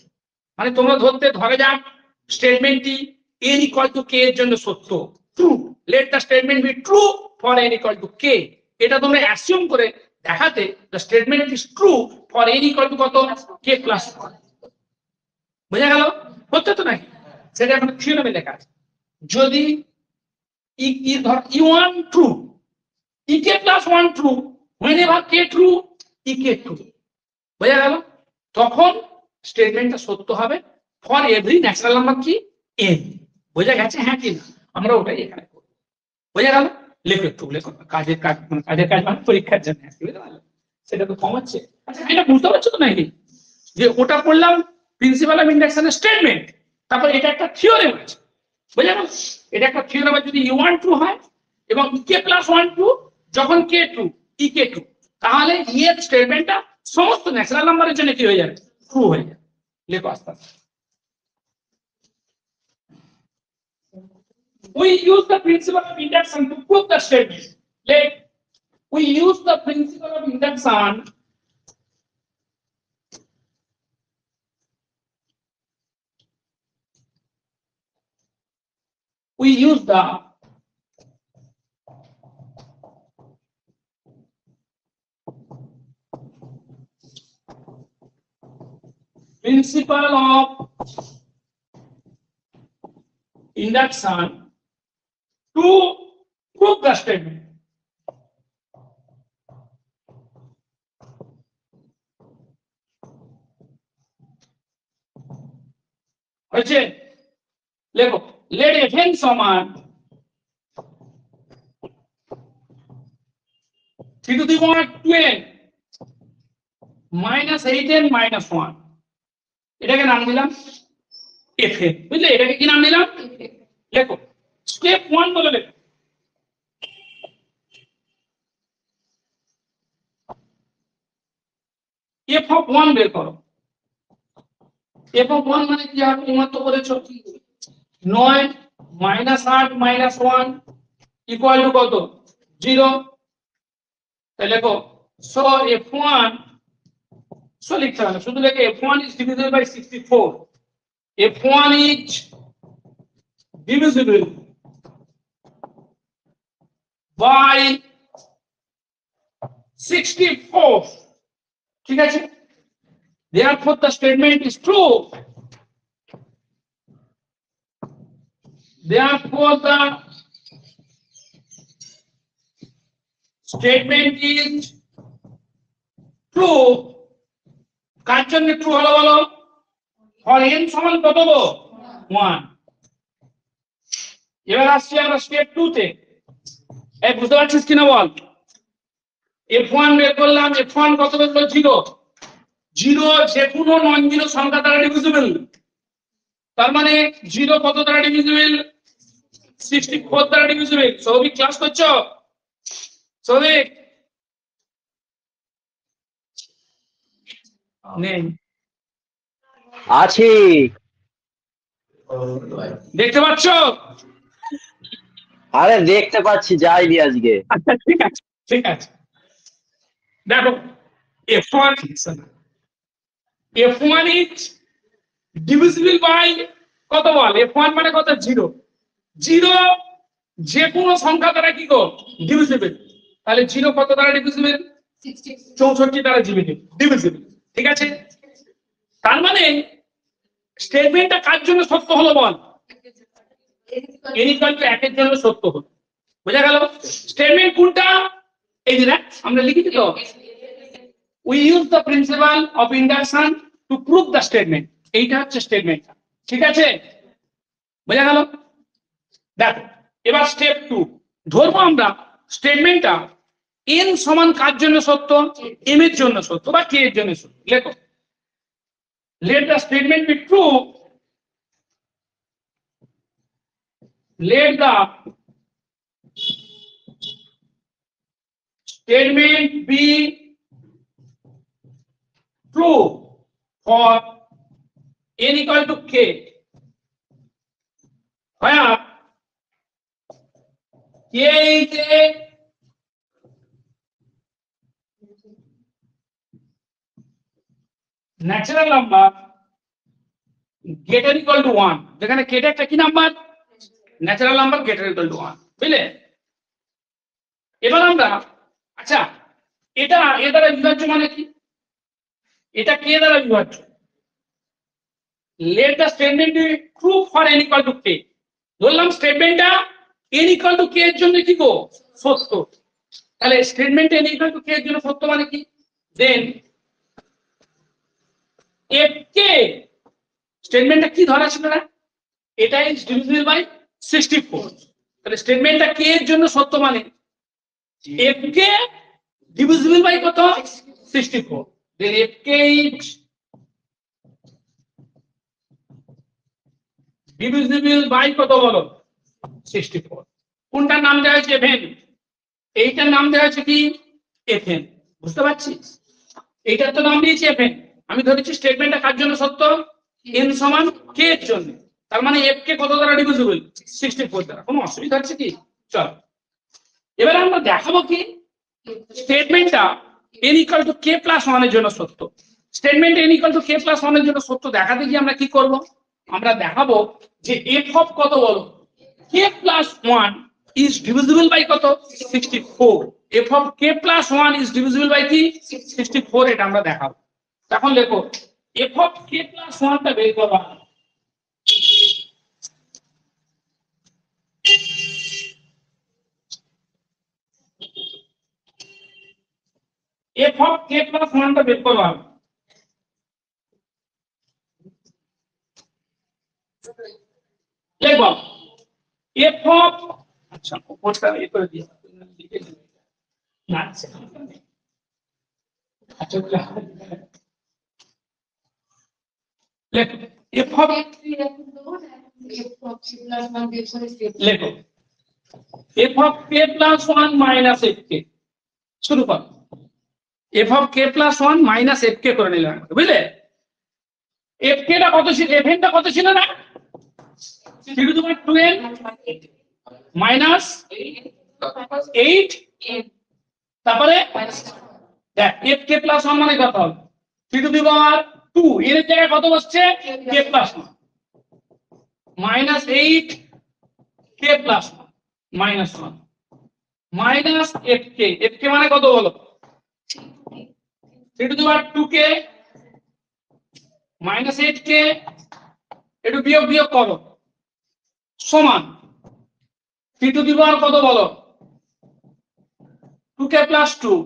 Speaker 1: মানে তোমরা ধরে যাক স্টেটমেন্টটি এন ইকুয়াল টু কে এর জন্য সত্য, true, let the statement be true for N equal to K, এটা তোমরা অ্যাসিউম করে দেখাতে the statement is true for N equal to কত, কে প্লাস ওয়ান। বোঝা গেল? হচ্ছে তো নাকি? সেটা এখন থিওরেমে লেখা আছে। যদি E one true, E K plus one true, whenever K true E K true, বোঝা গেল? তখন স্টেটমেন্টটা সত্য হবে ফর এভরি ন্যাচারাল নাম্বার কি এন। বোঝা গেছে? হ্যাঁ কি না? আমরা ওটাই এখানে করব। বোঝা গেল? লেখো একটু, লেখো, কাজের কাজ মানে পরীক্ষার জন্য, বুঝতে পারলে? সেটা তো কম হচ্ছে। আচ্ছা, এটা বুঝতে পারছো তো নাকি, যে ওটা পড়লাম প্রিন্সিপাল অফ ইন্ডাকশনের স্টেটমেন্ট, তারপর এটা একটা থিওরেম আছে, বুঝা গেল? এটা একটা থিওরেম আছে, যদি ই1 ট্রু হয় এবং কে প্লাস ওয়ান ট্রু, যখন কে ট্রু ইকে ট্রু, তাহলে ই এর স্টেটমেন্টটা সমস্ত ন্যাচারাল নাম্বারের জন্য কি হয়ে যাবে, ট্রু হয়ে যাবে। লেখো আস্তে আস্তে। We use the principle of induction to prove the statement. We use the principle of induction principle of induction to prove the statement. হয়েছে? লেখো, let fn সমান 3 to the power 12 minus 8n minus 1, এটাকে নাম দিলাম fn, বুঝলে? এটাকে কি নাম দিলাম? লেখো, স্টেপ 1 বলে লেখো, f of 1 বের করো। f of 1 মানে কি হবে? তোমরা তো বলেছো 9 minus 8 minus 1 equal to কত, 0। তাহলে লেখো, so f1, so লিখতে হবে, শুধু লেখো f1 is divisible by 64, f1 is divisible by 64, ঠিক আছে? Therefore the statement is true, therefore the statement is true কার জন্য ট্রু হলো বলো? ফর n সমান কত গো? 1। এবার আসছি আমরা স্টেপ 2 তে। এই বুঝতে পারছিস কিনা বল? f1 বের করলাম, f1 কত বেরোলো? 0। 0 যে কোনো নন জিরো সংখ্যা দ্বারা ডিভিজিবল। তার মানে 0 কত দ্বারা ডিভিজিবল? 64 দ্বারা ডিভিজিবল। সৌভিক ক্লাস করছো? সৌভিক নেই,
Speaker 3: আছি।
Speaker 1: দেখতে পাচ্ছ?
Speaker 3: আরে দেখতে পাচ্ছি, যাইনি আজকে।
Speaker 1: আচ্ছা ঠিক আছে, ঠিক আছে। দেখো f1 is divisible by কত বল? f1 মানে কত? 0। 0 যে কোনো সংখ্যা দ্বারা কি গো? ডিভিজিবল। তাহলে 0 কত দ্বারা ডিভিজিবল? 64 দ্বারা ডিভিজিবল। ঠিক আছে, তার মানে স্টেটমেন্টটা কার জন্য সত্য হলো বল? n equal to 1 এর জন্য সত্য হলো। বোঝা গেল? স্টেটমেন্ট কোনটা? এই যে দেখ আমরা লিখেছি তো, we use the principle of induction to prove the statement। এইটা হচ্ছে স্টেটমেন্ট। ঠিক আছে, বোঝা গেল? দেখো এবার স্টেপ 2 ধরবো আমরা স্টেটমেন্টটা n সমান কার জন্য সত্য? m এর জন্য সত্য বা k এর জন্য সত্য। লেখো, let the statement be true, let the statement be true for n equal to k, where k is a natural number greater equal to 1। যেখানে k টা একটা কি number? Natural number greater equal to 1। বুঝলে? এবার আমরা আচ্ছা এটা এ দ্বারা বিভাজ্য মানে কি? এটা কে দ্বারা বিভাজ্য? let the statement be true for n equal to k। বললাম স্টেটমেন্টটা n equal to k এর জন্য কি গো? সত্য। তাহলে statement n equal to k এর জন্য সত্য মানে কি? দেন fk স্টেটমেন্টটা কি ধরা ছিল না? এটা ইজ ডিভিজিবল বাই 64। তাহলে স্টেটমেন্টটা k এর জন্য সত্য মানে fk ডিভিজিবল বাই কত? 64। দেন fk ইজ ডিভিজিবল বাই কত বলো? 64। কোনটার নাম দেওয়া হয়েছে? fn। এইটার নাম দেওয়া হয়েছে কি? fn। বুঝতে পারছিস? এইটার তো নাম দিয়েছি fn। আমি ধরেছি স্টেটমেন্টটা কার জন্য সত্য? n সমান k এর জন্য। তার মানে fk কত দ্বারা ডিভিজিবল? 64 দ্বারা। কোনো অসুবিধা হচ্ছে কি? চল এবার আমরা দেখাবো কি স্টেটমেন্টটা n equal to k plus 1 এর জন্য সত্য। Statement n equal to k plus 1 এর জন্য সত্য দেখাতে গিয়ে আমরা কি করব? আমরা দেখাবো যে f of কত বলো? k plus 1 is divisible by কত? 64। f of k plus 1 is divisible by কি? 64। এটা আমরা দেখাবো। এখন লেখো f of k plus 1 টা বের করবা। f of k plus 1 টা বের করবা। লিখব f of আচ্ছা উপরটা এ করে দিই লিখে দিই না আচ্ছা লেখো f of লেখো f of k plus 1 minus fk। শুরু কর। f of k plus 1 minus fk করে নিলাম, বুঝলে? fk টা কত ছিল? fn টা কত ছিল না? 2n minus 8 তারপরে দেখ fk plus 1 মানে কত হবে? 3 to the power 2 এর জায়গায় কত বসছে? k plus 1 minus 8 k plus 1 minus 1 minus fk। fk মানে কত বলো? 3 to the power 2k minus 8k একটু বিয়োগ করো সমান 3 to the power কত বলো? 2k plus 2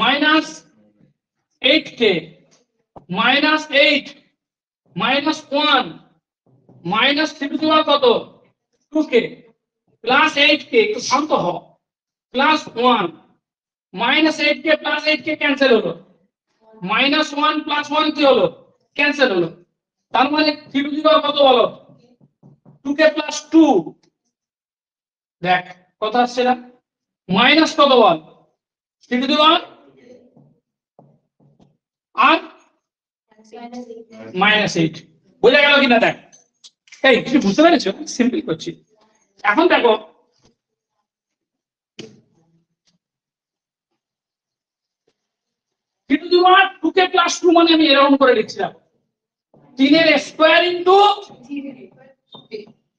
Speaker 1: minus 8k -8 -1 -3 কত 2k +8k, একটু শান্ত হও, +1 -8k +8k ক্যান্সেল হলো, -1 +1 কি হলো ক্যান্সেল হলো, তার মানে 3 কত বলো 2k + 2, দেখ কত আসছে না, মাইনাস কত বল 3 আর -8, বোঝা গেল কিনা দেখ, এই কিছু বুঝতে পেরেছো, সিম্পল করছি। এখন দেখো -2k + 2 মানে আমি এরকম করে লিখছিলাম 3 এর স্কয়ার ইনটু,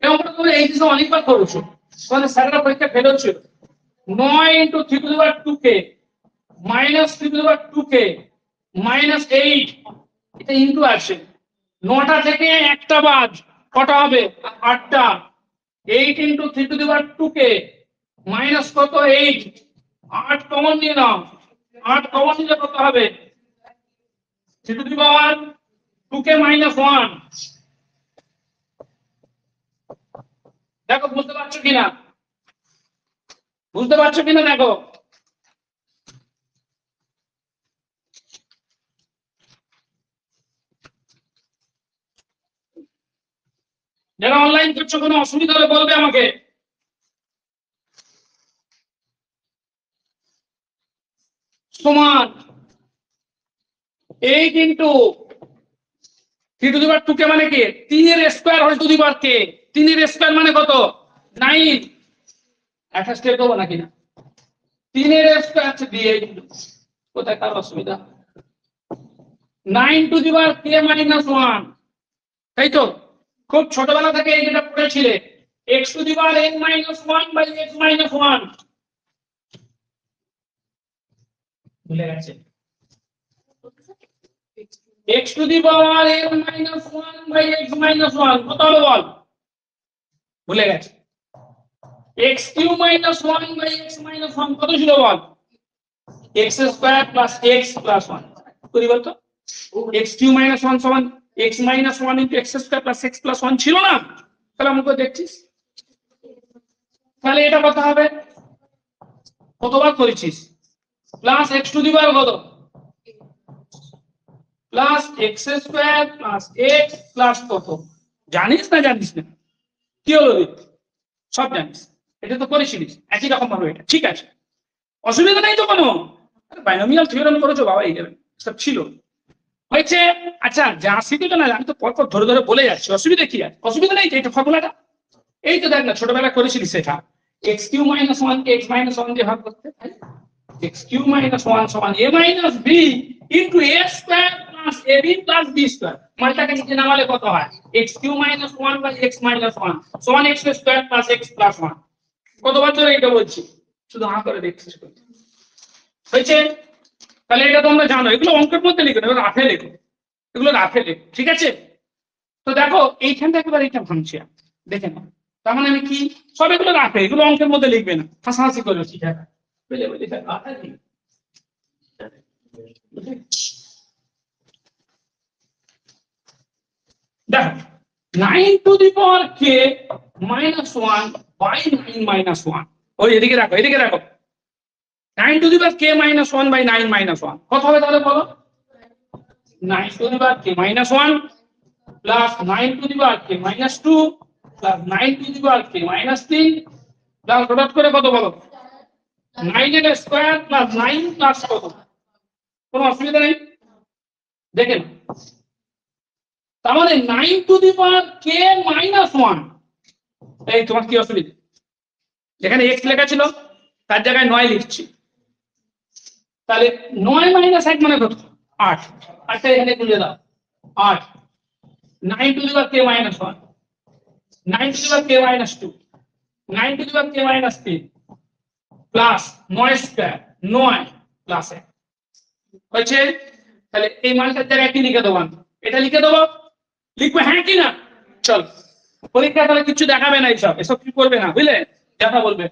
Speaker 1: এরকম করে তুমি এই জিনিস অনেকবার করেছো, মানে স্যারেরা পরীক্ষা ফেল হচ্ছিল, 9 × 3 × 2k -3 × 2k -8, এটা ইনটু আসে, 9টা থেকে একটা বাদ কটা হবে 8টা, 8 × 3 × 2k মাইনাস কত 8, 8 কমন নিয়ে নাও, 8 কমন নিলে কত হবে 3 × 2k - 1, দেখো বুঝতে পারছো কিনা, বুঝতে পারছো কিনা দেখো, যারা অনলাইন করছো কোনো অসুবিধা হলে বলবে আমাকে। সমান 8 × 3 × 2k মানে কি 3 এর square whole to the power k, 3 এর স্কয়ার মানে কত 9, একটা স্টেপ দেবো নাকি না, 3 এর স্কয়ার আছে দিয়ে কোথায় কার অসুবিধা, 9 × k - 1, তাই তো, খুব ছোটবেলা থেকে এই যেটা পড়েছিলে x⁻n - 1/x - 1, ভুলে গেছে, x⁻n - 1/x - 1 কত হলো বল, ভুলে গেছে, x³ - 1/x - 1 কত ছিল বল, x² + x + 1 করি বলতো, x³ - 1 = x - 1 × x² + x + 1 ছিল না, তাহলে আমাকে দেখছিস, তাহলে এটা কত হবে, কতবার করেছিস প্লাস x⁻ কত প্লাস x² + x প্লাস কত, জানিস না জানিস না, কি হলো সব জানিস, এটা তো করেছিলিস একই রকম ভাবে, এটা ঠিক আছে, অসুবিধা নেই তো কোনো, বাইনোমিয়াল থিওরেম করেছো বাবা, এই সব ছিল হয়েছে। আচ্ছা যা শিখেছো না, আমি তো পরপর ধরে ধরে বলে যাচ্ছি, অসুবিধা কি আছে, অসুবিধা নেই, এটা ফর্মুলাটা এই তো দেখ না, ছোটবেলা করেছিলিস সেটা, x³ - 1 কে x - 1 দিয়ে ভাগ করতে, x³ - 1 = a - b * a² + ab + b², মানটাকে নিচে নামালে কত হয়, x³ - 1/x - 1 সমান x² + x + 1, কতবার ধরে এটা বলছি, শুধু করে দেখছিস হয়েছে। তাহলে এটা তোমরা জানো, এগুলো অঙ্কের মধ্যে লিখো, এগুলো রাফে লেখো, এগুলো রাফে লেখো, ঠিক আছে। তো দেখো এইখানটা একেবারে এটা ভাঙছি, দেখে নাও, তার মানে আমি কি সব এগুলো রাফে, এগুলো অঙ্কের মধ্যে লিখবে না, হাসাহাসি করে ঠিক আছে, বুঝলে বুঝলে দেখো 9 × k - 1/9 - 1, ওই এদিকে রাখো, এদিকে রাখো, 9 × k - 1/9 - 1 কত হবে তাহলে বলো, 9 × k - 1 plus 9 × k - 2 plus 9 × k - 3 plus হঠাৎ করে কত বলো 9 এর স্কয়ার প্লাস 9 প্লাস কত, কোনো অসুবিধা নেই, দেখেন তার মানে 9 × k - 1, এই তোমার কি অসুবিধা, যেখানে x লেখা ছিল তার জায়গায় 9 লিখছি, তাহলে 9 - 1 মানে কত 8, আচ্ছা এখানে তুলে দাও 8, 9 × k - 1, 9 × k - 2, 9 × k - 3 plus 9² 9 plus 1 হয়েছে। তাহলে এই মানটার জায়গায় কি লিখে দেবো, এটা লিখে দেবো, লিখবে হ্যাঁ কি না, চল পরীক্ষা তাহলে কিছু দেখাবে না, এইসব এসব কি করবে না, বুঝলে দেখা বলবে,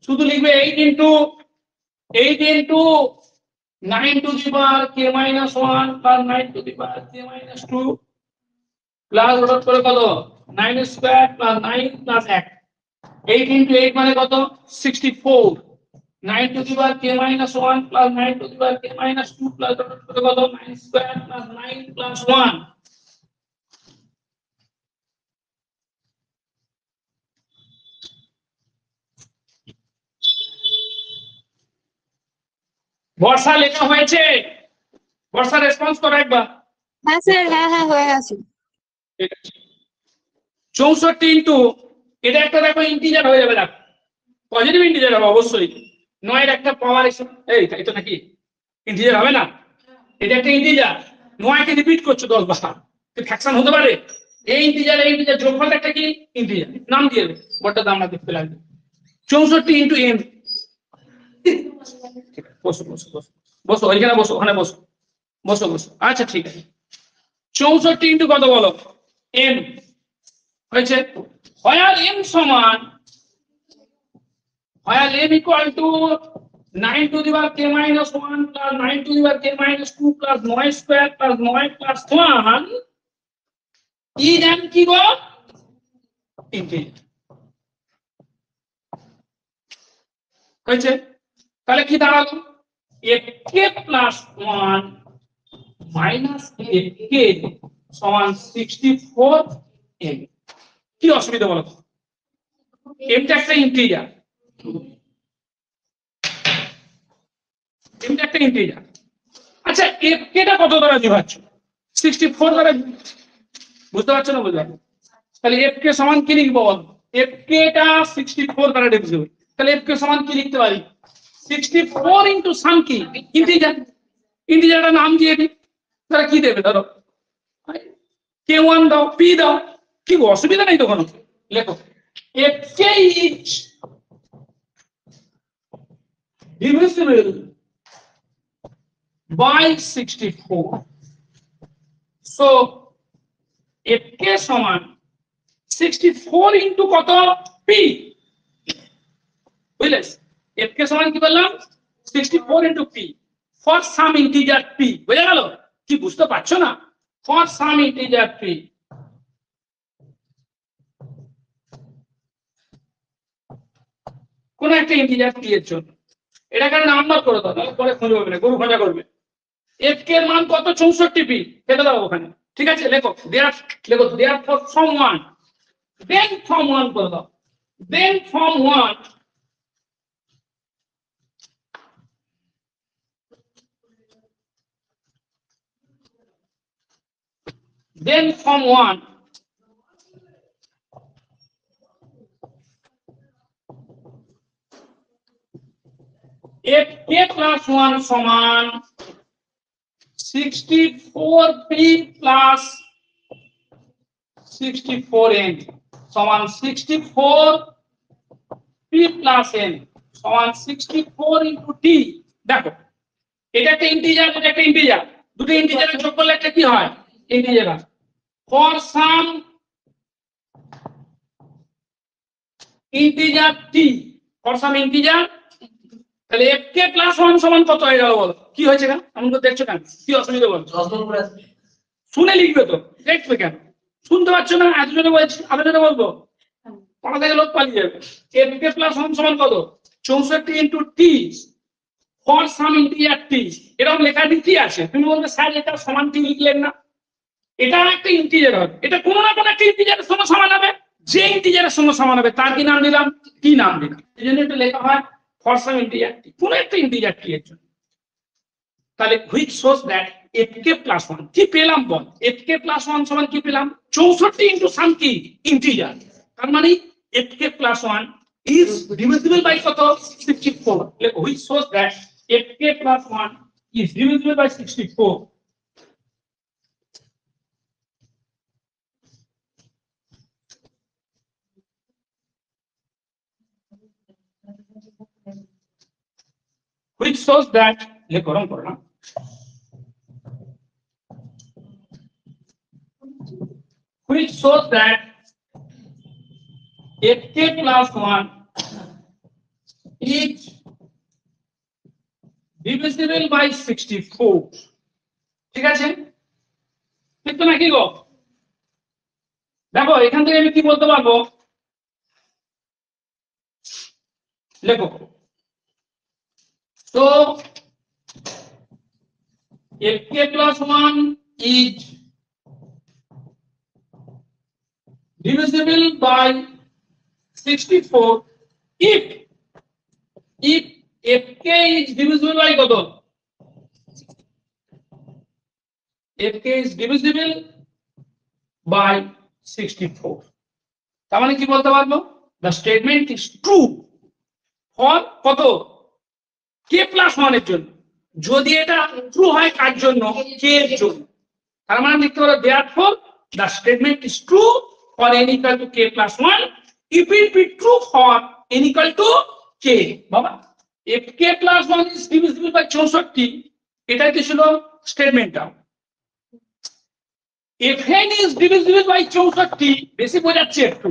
Speaker 1: শুধু লিখবে 8 × 9 to the power k minus 1 plus 9 to the power k minus 2 plus road করে কত 9 স্কয়ার প্লাস 9 প্লাস 1 8 into 8 মানে কত 64 9 to the power k minus 1 plus 9 to the power k minus 2 plus road করে কত 9 স্কয়ার প্লাস 9 প্লাস 1 বর্ষা লেখা হয়েছে বর্ষা রেসপন্স করো একবার
Speaker 2: হ্যাঁ স্যার হ্যাঁ হয়ে আছে।
Speaker 1: ঠিক আছে 64 ইনটু এটা একটা দেখো ইন্টিজার হয়ে যাবে দেখো পজিটিভ ইন্টিজার হবে অবশ্যই 9 এর একটা পাওয়ার এসে এই এটা নাকি ইন্টিজার হবে না এটা একটা ইন্টিজার 9 কে রিপিট করছো 10 বার কি ফ্র্যাকশন হতে পারে এই ইন্টিজার যোগফল একটা কি ইন্টিজার নাম দিয়ে দেবে বড়টা দাম না দেখতে লাগবে 64 ইনটু n বসো বসো বসো বসো ওইখানে বসো ওখানে বসো বসো বসো আচ্ছা ঠিক আছে 64 ইনটু কত বলো n হয়েছে where m সমান where m equal to 9 to the power k minus 1 plus 9 to the power k minus 2 plus 9 square plus 9 plus 1 is an কি গো integer হয়েছে তাহলে কি দাঁড়ালো fk plus 1 minus fk সমান 64 m কি অসুবিধা বলো এমটা একটা ইন্টিজার এমটা একটা ইন্টিজার আচ্ছা fk টা কত দ্বারা বিভাজ্য 64 দ্বারা বুঝতে পারছো না বুঝতে তাহলে fk সমান কি লিখবো বল fk টা 64 দ্বারা ডিভিজিবল তাহলে fk সমান কি লিখতে পারি 64 ইনটু সাম কি ইন্টিজার ইন্টিজারটার নাম দিয়ে দিই তাহলে কি দেবে ধরো k1 দাও p দাও কি অসুবিধা নাই তো কোনো লেখো fk is divisible by 64 so fk সমান 64 ইনটু কত p বুঝলে fk সমান কি বললাম 64 into p for some integer p বুঝা গেল কি বুঝতে পারছো না for some integer p কোন একটা ইন্টিজার p এর জন্য এটাকে নাম্বার করে দাও তাহলে পরে খুঁজে পাবে না গরু খোঁজা করবে fk এর মান কত 64 p কেটে দাও ওখানে ঠিক আছে লেখো there for from 1 then from 1 করে দাও then from 1 then from 1 fk plus 1 সমান 64p plus 64n সমান 64p plus n সমান 64 into t দেখো এটা একটা ইন্টিজার এটা একটা ইন্টিজার দুটো ইন্টিজারের যোগ করলে একটা কি হয় ইন্টিজার হয় for some integer t for some integer তাহলে fk plus 1 সমান কত হয়ে গেল বলো কি হয়েছে কেন এমন করে দেখছো কেন কি অসুবিধা বলো শুনে লিখবে তো দেখবে কেন শুনতে পাচ্ছ না এতজনে বলছি আরেকজনে বলবো পাড়া থেকে লোক পালিয়ে যাবে fk plus 1 সমান কত 64 into t for some integer t এরকম লেখা কি আছে তুমি বলবে স্যার এটা সমান কি লিখলেন না এটা একটা ইন্টিজার হবে এটা কোন না কোন একটা ইন্টিজারের সঙ্গে সমান হবে যে ইন্টিজারের সঙ্গে সমান হবে তার কি নাম দিলাম কি নাম দিলাম এইজন্য এটা লেখা হয় for some integer t কোন একটা ইন্টিজার t এর জন্য তাহলে which shows that fk plus 1 কি পেলাম বল fk plus 1 সমান কি পেলাম 64 into some কি ইন্টিজার তার মানে fk plus 1 is divisible by কত 64 লেখো which shows that fk plus 1 is divisible by 64 which shows that লেখো রং করো না which shows that fk plus 1 is divisible by 64, ঠিক আছে? ঠিক তো নাকি গো? দেখো এখান থেকে আমি কি বলতে পারবো, লেখো তো fk plus 1 is divisible by 64 if fk is divisible by কত? fk is divisible by 64, তার মানে কি বলতে পারবো, the statement is true for কত, k plus 1 এর জন্য। যদি এটা ট্রু হয় কার জন্য, k এর জন্য, তার মানে লিখতে পারো therefore the statement is true for n equal to k plus 1 if it be true for n equal to k। বাবা if k plus 1 is divisible by 64, এটাই তো ছিল স্টেটমেন্টটা। if n is divisible by 64, বেশি বোঝাচ্ছে একটু,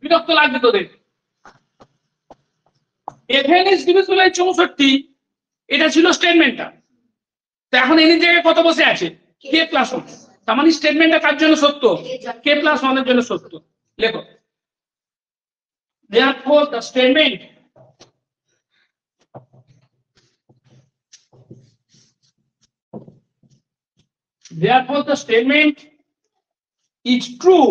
Speaker 1: বিরক্ত লাগবে তোদের। if n is divisible by 64, এটা ছিল স্টেটমেন্টটা। তো এখন n এর জায়গায় কত বসে আছে, k plus 1, তার মানে স্টেটমেন্টটা কার জন্য সত্য, k plus 1 এর জন্য সত্য। লেখো therefore the statement is true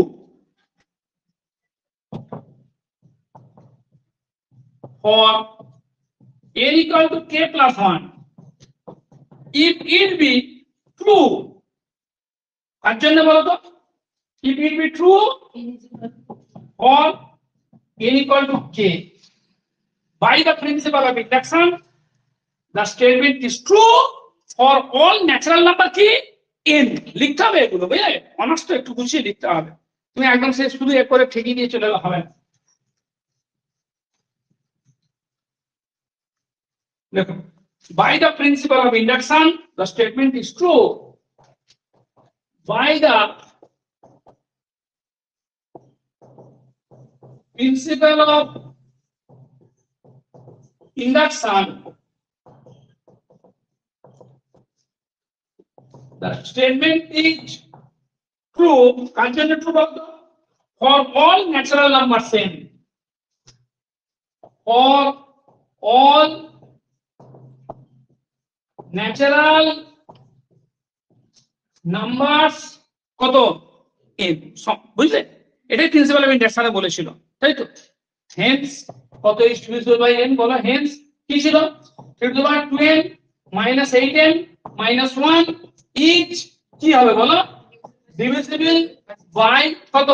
Speaker 1: for n equal to k plus 1 if it be true, কার জন্য বলো তো, if it be true for n equal to k by the principle of induction, the statement is true for all natural number কি n। লিখতে হবে এগুলো, বুঝলে, অনার্স তো একটু গুছিয়ে লিখতে হবে, তুমি একদম শেষ শুধু এ করে ঠেকিয়ে দিয়ে চলে গেলে হবে না। দেখো by the principle of induction the statement is true, by the principle of induction the statement is true, কার জন্য ট্রু বলতো, for all natural numbers n, for all natural numbers কত n, বুঝলে, এটাই প্রিন্সিপাল অফ ইন্ডাকশনে বলেছিল, তাই তো। হেন্স কত is divisible by n, বলো হেন্স কি ছিল, 3 to the power 2n minus 8n minus 1 is কি হবে বলো, divisible by কত,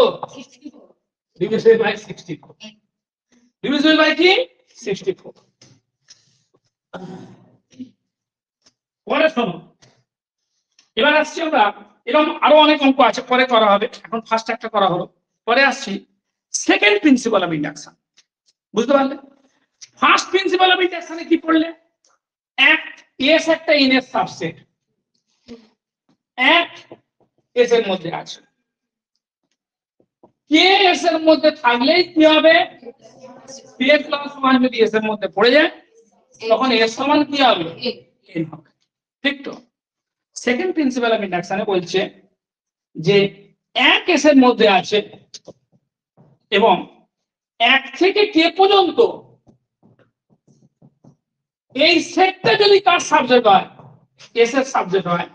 Speaker 1: divisible by 64, divisible by কি 64। পরে শোনো, এবার আসছি আমরা, এরকম আরো অনেক অঙ্ক আছে পরে করা হবে, এখন ফার্স্ট একটা করা হলো, পরে আসছি সেকেন্ড প্রিন্সিপাল অফ ইন্ডাকশন। বুঝতে পারলে, ফার্স্ট প্রিন্সিপাল অফ ইন্ডাকশনে কি পড়লে, এক এস একটা n এর সাবসেট, এক এস এর মধ্যে আছে, কে এস এর মধ্যে থাকলেই কি হবে, k plus 1 যদি এস এর মধ্যে পড়ে যায় তখন এস সমান কি হবে, n হবে, ঠিক তো। সেকেন্ড প্রিন্সিপাল অফ ইন্ডাকশনে বলছে যে এক এস এর মধ্যে আছে এবং এক থেকে কে পর্যন্ত এই সেটটা যদি কার সাবজেক্ট হয়, এস এর সাবজেক্ট হয়,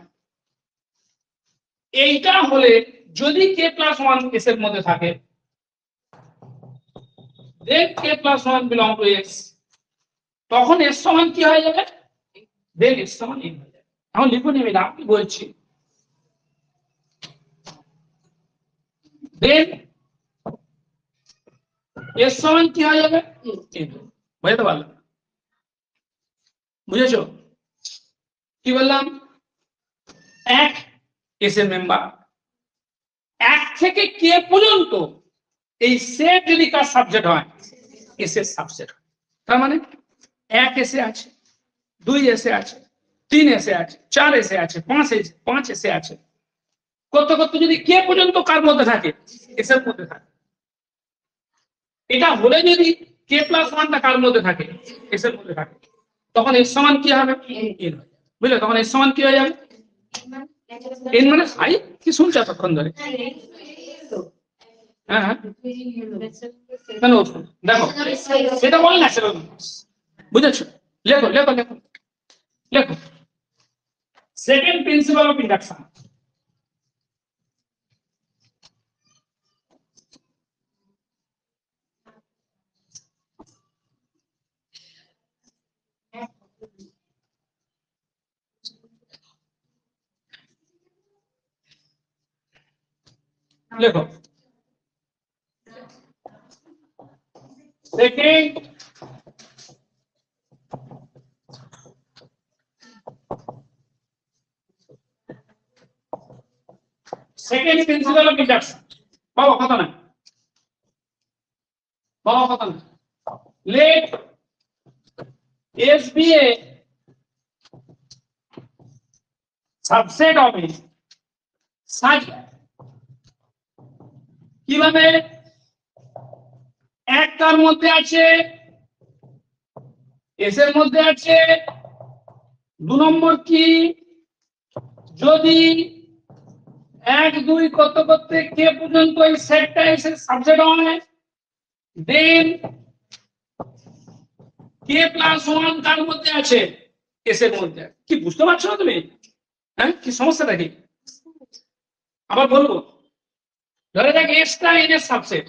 Speaker 1: এইটা হলে যদি k plus 1 এস এর মধ্যে থাকে then k plus 1 belong to s, তখন s সমান কি হয়ে যাবে, then s সমান n হয়ে যাবে। এখন লিখুন আমি কি বলছি, then s সমান কি হয়ে যাবে, n। বুঝতে পারলাম, বুঝেছো কি বললাম, এক এস এর মেম্বার, এক থেকে কে পর্যন্ত এই সেট যদি কার সাবজেক্ট হয়, এস এর সাবজেক্ট, তার মানে এক এসে আছে, দুই এসে আছে, তিন এসে আছে, চার এসে আছে, পাঁচ এসে আছে, করতে করতে যদি কে পর্যন্ত কার মধ্যে থাকে, এস এর মধ্যে থাকে, এটা হলে যদি k plus 1 কার মধ্যে থাকে, এস এর মধ্যে থাকে, তখন এর সমান কি হবে n বুঝলে তখন এর সমান কি হয়ে যাবে n মানে হাই কি শুনছো এতক্ষণ ধরে হ্যাঁ হ্যাঁ কেন দেখো সেটা বল না সেটা বুঝেছো লেখো লেখো লেখো লেখো সেকেন্ড প্রিন্সিপাল অফ ইন্ডাকশন লেখো সেকেন্ড প্রিন্সিপাল অফ ইন্ডাকশন বাবা কথা না let S be a subset of it such that কিভাবে একটার মধ্যে আছে এস এর মধ্যে আছে 2 নম্বর কি যদি 1 2 করতে কে পর্যন্ত এই সেটটা এস এর সাবসেট হয় দেন কে প্লাস 1 কার মধ্যে আছে এস এর মধ্যে কি বুঝতে পারছো না তুমি হ্যাঁ কি সমস্যাটা কি আবার বলবো ধরে যাক এসটা এন এর সাবসেট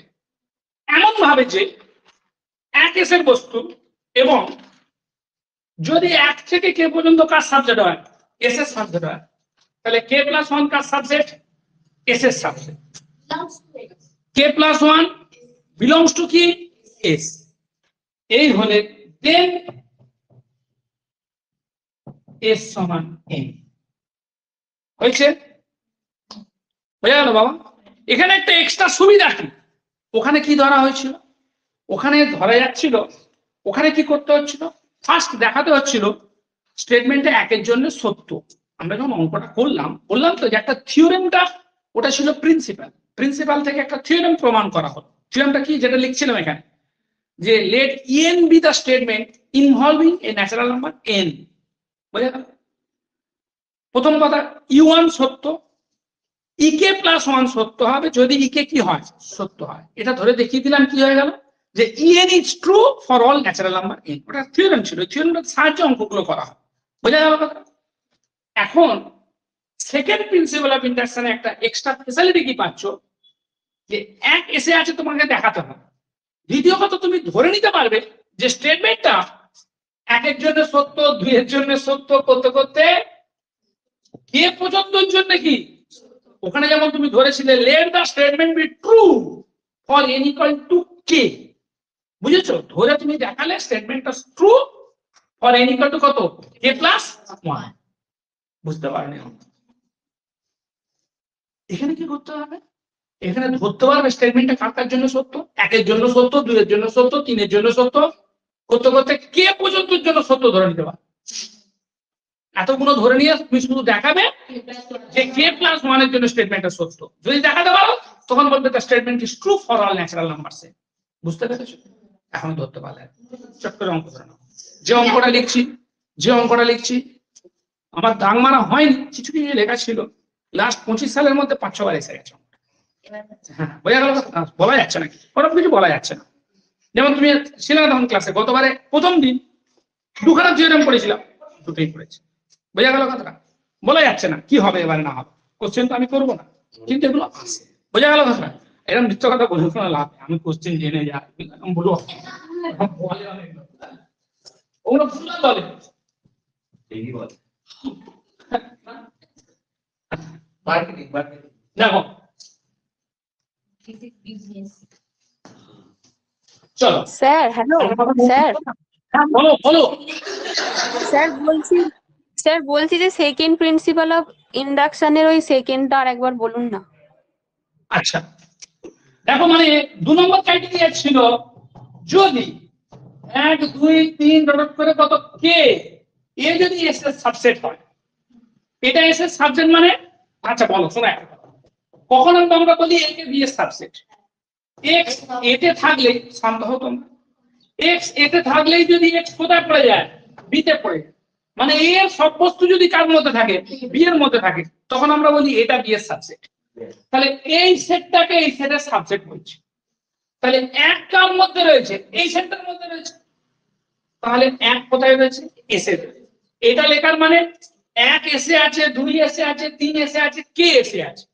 Speaker 1: এমন ভাবে যে এক এস এর বস্তু এবং যদি 1 থেকে কে পর্যন্ত কার সাবসেট হয় এস এর সাবসেট হয় তাহলে কে প্লাস 1 কার সাবসেট এস এর subset K plus 1 belongs to কি এস এই হলে দেন এস সমান এন হয়েছে বোঝা গেল বাবা এখানে একটা এক্সট্রা সুবিধা কি ওখানে কি ধরা হয়েছিল ওখানে ধরা যাচ্ছিল ওখানে কি করতে হচ্ছিল ফার্স্ট দেখাতে হচ্ছিল স্টেটমেন্টে একের জন্য সত্য আমরা যখন অঙ্কটা বললাম তো যে একটা থিওরেমটা ওটা ছিল প্রিন্সিপাল থেকে একটা থিওরেম প্রমাণ করা হলো থিওরেমটা কি যেটা লিখছিলাম এখানে যে let en be the statement involving a natural number n বুঝা গেল প্রথম কথা e1 সত্য ইকে প্লাস 1 সত্য হবে যদি ইকে কি হয় সত্য হয় এটা ধরে দেখিয়ে দিলাম কি হয়ে গেল যে en is true for all natural number n ওটা থিওরেম ছিল থিওরেমটার সাহায্যে অঙ্কগুলো করা হয় বোঝা গেল কথা এখন সেকেন্ড প্রিন্সিপাল অফ ইন্ডাকশনে একটা এক্সট্রা ফ্যাসিলিটি কি পাচ্ছ যে এক এসে আছে তোমাকে দেখাতে হবে দ্বিতীয় কথা তুমি ধরে নিতে পারবে যে স্টেটমেন্টটা একের জন্য সত্য 2 এর জন্য সত্য করতে কে পর্যন্তর জন্য কি ওখানে যেমন তুমি ধরেছিলে let the statement be true for n equal to k বুঝেছো ধরে তুমি দেখালে স্টেটমেন্টটা true for n equal to কত k plus 1 বুঝতে পারলে এখানে কি করতে হবে এখানে ধরতে পারবে স্টেটমেন্টটা কার জন্য সত্য একের জন্য সত্য 2 এর জন্য সত্য 3 এর জন্য সত্য করতে কে পর্যন্তর জন্য সত্য ধরে নিতে পারবে এতগুলো ধরে নিয়ে তুমি শুধু দেখাবে যে কে প্লাস 1 এর জন্য স্টেটমেন্টটা সত্য যদি দেখাতে পারো তখন বলবে the statement is true for all natural numbers বুঝতে পেরেছো এখন ধরতে পারলে চট করে অঙ্ক করে নাও যে অঙ্কটা লিখছি আমার দাগ মারা হয়নি কিছু লেখা ছিল লাস্ট 25 সালের মধ্যে 5-6 বার এসে গেছে হ্যাঁ বোঝা গেল বলা যাচ্ছে না ওরকম কিছু বলা যাচ্ছে না যেমন তুমি ছিলে না তখন ক্লাসে গতবারে প্রথম দিন 2খানা থিওরেম পড়েছিলাম দুটোই পড়েছি বোঝা গেল কথাটা বলা যাচ্ছে না কি হবে এবারে না হবে কোশ্চেন তো আমি করবো না কিন্তু এগুলো আসে বোঝা গেল কথাটা এরকম মিথ্যা কথা বলে কোনো লাভ নেই আমি কোশ্চেন জেনে যাই বলবো ওগুলো ভুল বলে দেখো চলো
Speaker 2: স্যার হ্যালো স্যার
Speaker 1: বলো
Speaker 2: স্যার বলছি যে সেকেন্ড প্রিন্সিপাল অফ ইন্ডাকশনের ওই সেকেন্ডটা আর একবার বলুন না
Speaker 1: আচ্ছা দেখো মানে 2 নম্বর ক্রাইটেরিয়া ছিল যদি 1 2 3 ডট করে কত কে এ যদি এস এর সাবসেট হয় এটা এস এর সাবসেট মানে আচ্ছা বলো শোনো একটা কথা কখন আমরা বলি এ কে বি এর সাবসেট এক্স এতে থাকলে শান্ত হও তোমরা এক্স এতে থাকলেই যদি এক্স কোথায় পড়ে যায় বি তে পড়ে যায়। মানে এ এর সব বস্তু যদি কার মধ্যে থাকে, বি এর মধ্যে থাকে, তখন আমরা বলি এটা বি এর সাবসেট। তাহলে এই সেটটাকে এই সেটের সাবসেট বলছি। তাহলে এক কার মধ্যে রয়েছে, এই সেটটার মধ্যে রয়েছে, তাহলে এক কোথায় রয়েছে, এসে রয়েছে। এটা লেখার মানে এক এসে আছে, দুই এসে আছে, তিন এসে আছে, কে এসে আছে।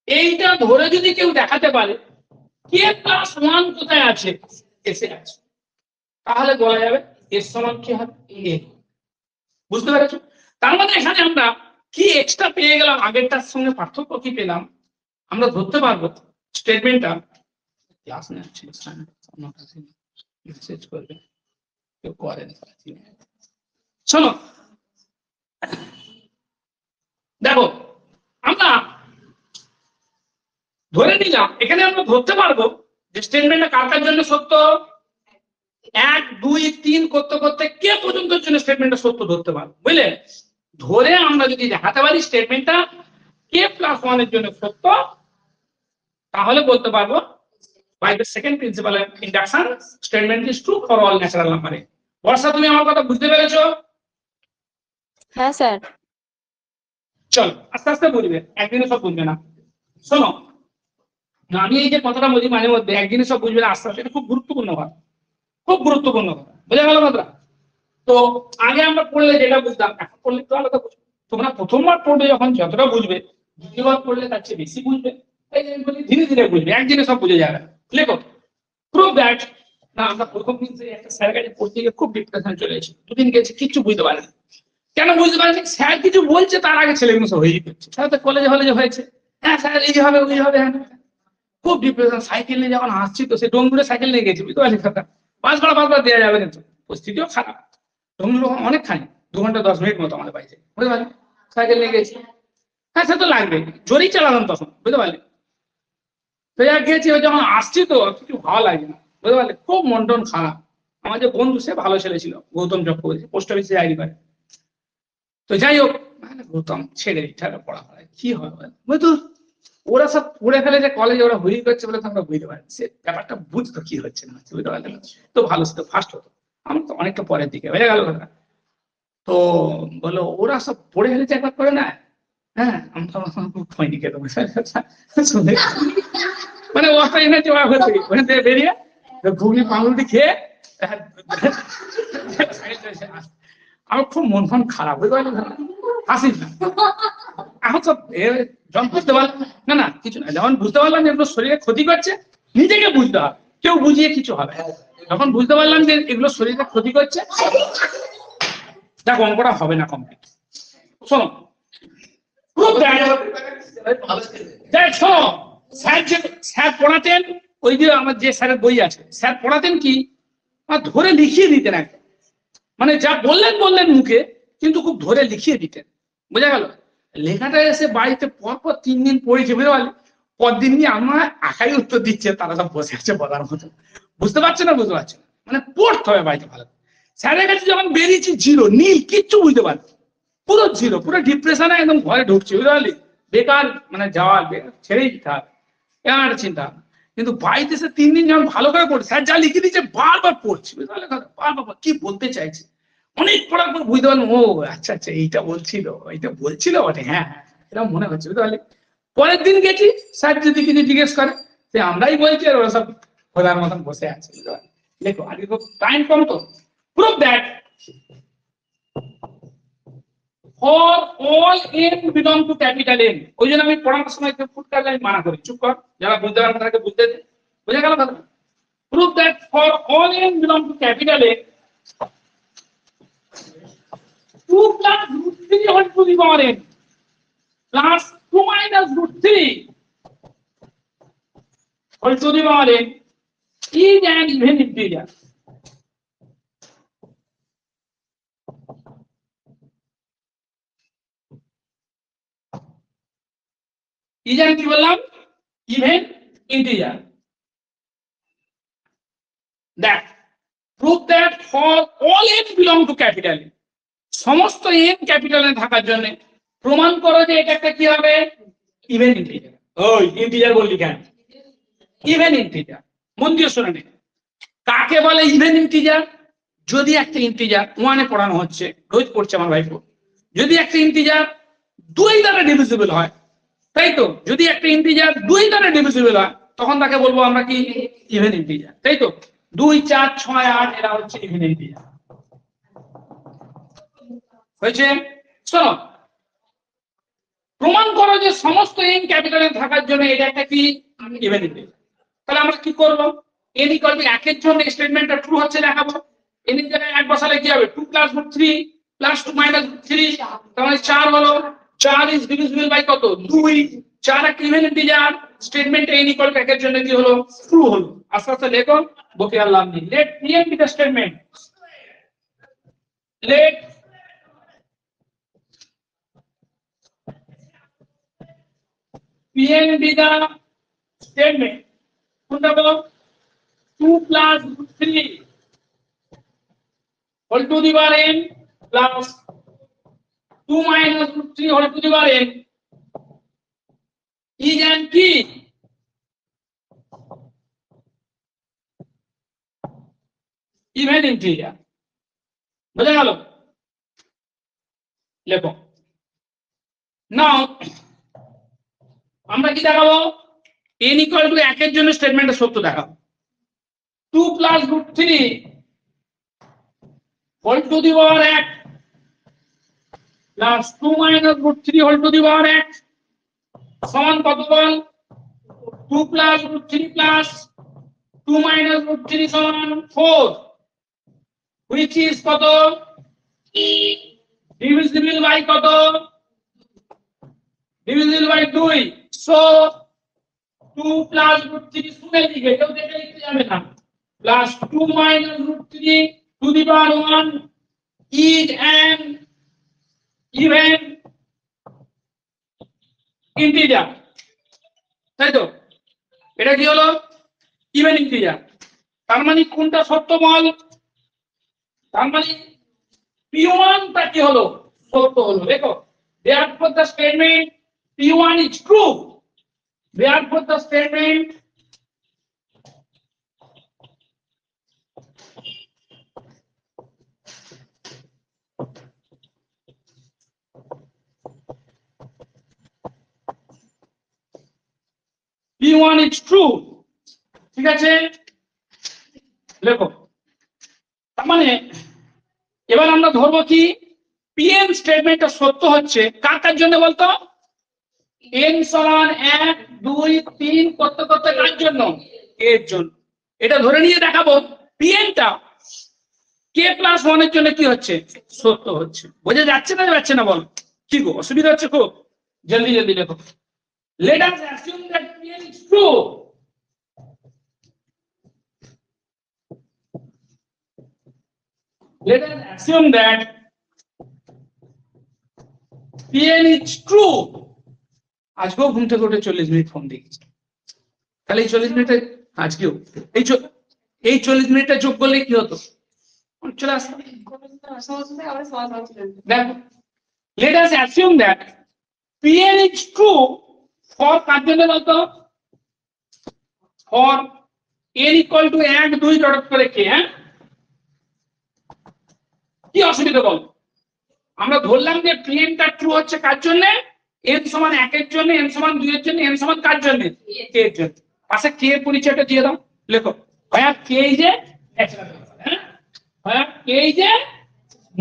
Speaker 1: এইটা ধরে যদি কেউ দেখাতে পারে কে প্লাস ওয়ান কোথায় আছে, এসে আছে, তাহলে বলা যাবে এর সমান কি হবে, এ। বুঝতে পেরেছো? তার মানে এখানে আমরা কি এক্সট্রা পেয়ে গেলাম, আগেরটার সঙ্গে পার্থক্য কি পেলাম, আমরা ধরতে পারবো স্টেটমেন্টটা। ক্লাস নিচ্ছি, মেসেজ করবে, কেউ করে না। শোনো, দেখো আমরা ধরে নিলাম, এখানে আমরা ধরতে পারবো যে স্টেটমেন্টটা কার কার জন্য সত্য, 1 2 3 করতে করতে কে পর্যন্ত জন্য স্টেটমেন্টটা সত্য ধরতে পারবো, বুঝলে? ধরে আমরা যদি দেখাতে পারি স্টেটমেন্টটা কে প্লাস ওয়ান এর জন্য সত্য, তাহলে বলতে পারবো by the second principle of induction statement is true for all natural number. বর্ষা, তুমি আমার কথা বুঝতে পেরেছো?
Speaker 2: হ্যাঁ স্যার।
Speaker 1: চলো আস্তে আস্তে বুঝবে, একদিনে সব বুঝবে না। শোনো, আমি এই যে কথাটা বলি মাঝে মধ্যে একদিনে সব বুঝবে না, আস্তে আস্তে, এটা খুব গুরুত্বপূর্ণ কথা, খুব গুরুত্বপূর্ণ কথা, বোঝা গেল কথা? তো আগে আমরা পড়লে যেটা বুঝতাম, এখন পড়লে একটু আলাদা বুঝবো। তোমরা প্রথমবার পড়বে যখন যতটা বুঝবে, দ্বিতীয়বার পড়লে তার চেয়ে বেশি বুঝবে। এই যে বলি ধীরে ধীরে বুঝবে, একদিনে সব বুঝে যাবে। লেখো প্রুভ দ্যাট। না, আমরা প্রথম দিন একটা স্যার কাছে পড়তে গিয়ে খুব ডিপ্রেশনে চলে এসেছি, দুদিন গেছি কিচ্ছু বুঝতে পারিনি। কেন বুঝতে পারিনি? স্যার কিছু বলছে, তার আগে ছেলেগুলো সব হয়েই করছে। স্যার তো কলেজে হলে হয়েছে, হ্যাঁ স্যার এই হবে ওই হবে, হ্যাঁ। খুব ডিপ্রেশন, সাইকেল নিয়ে যখন আসছি, তো সে ডোমগুড়ে সাইকেল নিয়ে গেছি, বুঝতে পারলি কথা? 5 ভাড়া 5 বার দেওয়া যাবে কিন্তু, পরিস্থিতিও খারাপ। ডোমগুলো অনেকখানি, 2 ঘন্টা 10 মিনিট মতো আমাদের পাইছে, বুঝতে পারলি? সাইকেল নিয়ে গেছি, হ্যাঁ সে তো লাগবে, জোরেই চালালাম তখন, বুঝতে পারলি? তো যা গেছি, ওই যখন আসছি তো কিছু ভালো লাগে না, বুঝতে পারলে? খুব মন টন খারাপ। আমার যে বন্ধু, সে ভালো ছেলে ছিল, গৌতম চক্রবর্তী, পোস্ট অফিসে চাকরি করে। তো যাই হোক, গৌতম ছেড়ে দিচ্ছে, পড়াশোনায় কি হবে, বুঝতো? ওরা সব পড়ে ফেলে যে কলেজে, ওরা হুই করছে বলে তো আমরা বুঝতে পারি, সে ব্যাপারটা বুঝতো কি হচ্ছে না, বুঝতে পারলেন? তো ভালো ছিল, ফার্স্ট হতো, আমি তো অনেকটা পরের দিকে হয়ে গেল কথা। তো বলো ওরা সব পড়ে ফেলেছে একবার করে না, হ্যাঁ আমি তো খৈনি খেতে শুনে, মানে ওটা এনেছে ওরা হচ্ছে ওখান থেকে বেরিয়ে ঘুগনি পাউরুটি খেয়ে আমার খুব মন ফন খারাপ, বুঝতে পারলি? হাসিস না, এখন সব যখন বুঝতে পারলাম না, না কিছু না, যখন বুঝতে পারলাম যে এগুলো শরীরে ক্ষতি করছে, নিজেকে বুঝতে হবে, কেউ বুঝিয়ে কিছু হবে। যখন বুঝতে পারলাম যে এগুলো শরীরে ক্ষতি করছে, দেখো অঙ্কটা হবে না কমপ্লিট। শোনো, শোনো, স্যার পড়াতেন, ওই যে আমার যে স্যারের বই আছে, স্যার পড়াতেন কি ধরে লিখিয়ে দিতেন একদম, মানে যা বললেন মুখে, কিন্তু খুব ধরে লিখিয়ে দিতেন, বোঝা গেল? লেখাটা এসে বাড়িতে পরপর 3 দিন পড়েছে, বুঝতে পারলি? পরদিন নিয়ে আমার আঁকাই উত্তর দিচ্ছে, তারা সব বসে আছে বলার মতো, বুঝতে পারছে না, বুঝতে পারছে না, মানে পড়তে হবে বাড়িতে ভালো। স্যারের কাছে যখন বেরিয়েছি, জিরো, নীল, কিচ্ছু বুঝতে পারছি, পুরো জিরো, পুরো ডিপ্রেশনে একদম ঘরে ঢুকছি, বুঝতে পারলি? বেকার, মানে যাওয়ার ছেড়েই দিতে হবে, এমন একটা চিন্তা। কিন্তু বাড়িতে এসে 3 দিন যখন ভালো করে পড়ছে, স্যার যা লিখে দিচ্ছে বারবার পড়ছি, বুঝতে পারলে? বারবার কি বলতে চাইছে, অনেক পড়ার পর বুঝতে পারলাম, ও আচ্ছা আচ্ছা এইটা বলছিল বটে, হ্যাঁ হ্যাঁ এরকম মনে হচ্ছে, বুঝতে পারলি? পরের দিন গেছি, স্যার যদি কিছু জিজ্ঞেস করে, সে আমরাই বলছি আর ওরা সব খোলার মতন বসে আছে, বুঝতে পারলি? দেখো আজকে খুব টাইম কম, তো prove that for all n belong to capital N। ওই জন্য আমি পড়ানোর সময় ফুটকালে আমি মানা করি, চুপ কর, যারা বুঝতে পারবে তাদেরকে বুঝতে দে, বুঝে গেল কথা? Prove that for all n belong to capital N, 2 plus root 3 whole to the power n plus 2 minus root 3 whole to the power n is an even integer। Isn't কি বললাম? Even integer. That prove that for all n belong to capital N, সমস্ত n ক্যাপিটাল এ থাকার জন্য প্রমাণ করো যে এটা একটা কি হবে, ইভেন ইন্টিজার। ওই ইন্টিজার বললি কেন? ইভেন ইন্টিজার, মন দিয়ে শুনে নে, কাকে বলে ইভেন ইন্টিজার? যদি একটা ইন্টিজার 1 এ পড়ানো হচ্ছে, রোজ পড়ছে আমার ভাইপো, যদি একটা ইন্টিজার 2 দ্বারা ডিভিজিবল হয়, তাই তো, যদি একটা ইন্টিজার 2 দ্বারা ডিভিজিবল হয় তখন তাকে বলবো আমরা কি ইভেন ইন্টিজার, তাই তো। 2, 4, 6, 8 এরা হচ্ছে ইভেন ইন্টিজার। হয়েছে? শোনো, প্রমাণ করো যে সমস্ত n ক্যাপিটালে থাকার জন্য এটা একটা কি ইভেন ইন্টিজার। তাহলে আমরা কি করব? n = 1 এর জন্য স্টেটমেন্টটা ট্রু হচ্ছে দেখাবো। n এর জায়গায় 1 বসালে কি হবে? 2 + √3 + 2 - 3, তার মানে 4 হলো। 4 ইজ ডিভিজিবল বাই কত? 2। 4 একটা ইভেন ইন্টিজার, স্টেটমেন্টে n = 1 এর জন্য কি হলো? ট্রু হলো। আস্তে আস্তে লেখো, বকে আর লাভ নেই। Let pn be the statement, let pn be the statement, কোনটা বলো? 2 + √3 whole to the power n plus 2 - √3 whole to the power n is an key even integer। বুঝা গেল? লেখো। নাও আমরা কি দেখাবো? n = 1 এর জন্য স্টেটমেন্টটা সত্য দেখাবো। 2 + √3 whole to the power 1 plus 2 - √3 whole to the power 1 সমান কত বল? 2 + √3 plus 2 - √3 সমান 4, which is কত? divisible by কত? divisible by 2। so 2 + √3 শুনে লিখে কেউ দেখে লিখতে যাবে না, plus 2 - √3 to the power 1 is an even integer, তাই তো? এটা কি হলো? Even integer. তার মানে কোনটা সত্য বল? তার মানে p1 টা কি হলো? সত্য হলো। দেখো, therefore the statement p1 is true, therefore the statement p1 is true। ঠিক আছে, লেখো। তার মানে এবার আমরা ধরবো কি pn স্টেটমেন্টটা সত্য হচ্ছে কার কার জন্য বলতো? n = 1, 2, 3 করতে করতে কার জন্য? এর জন্য। এটা ধরে নিয়ে দেখাবো pn টা k + 1 এর জন্য কি হচ্ছে? সত্য হচ্ছে। বোঝা যাচ্ছে না যাচ্ছে না বল? কি গো, অসুবিধা হচ্ছে খুব? জলদি জলদি লেখো। let us assume that pn is true, let us assume that pn is true। আজকেও ঘুম থেকে উঠে 40 মিনিট ফোন দেখেছি, তাহলে এই 40 মিনিটে আজকেও এই 40 মিনিটটা যোগ করলে কি হতো? চলে আসতো। দেখো, let us assume that pn is true for কার জন্য বলতো? for n = 1, 2 ডট করে কে। হ্যাঁ, কি অসুবিধা বল? আমরা ধরলাম যে pn টা ট্রু হচ্ছে কার জন্য? n = 1 এর জন্য, n = 2 এর জন্য, n = কার জন্য? k এর জন্য। পাশে k এর পরিচয়টা দিয়ে দাও, লেখো। হয় k is a natural number, হ্যাঁ, হয় k is a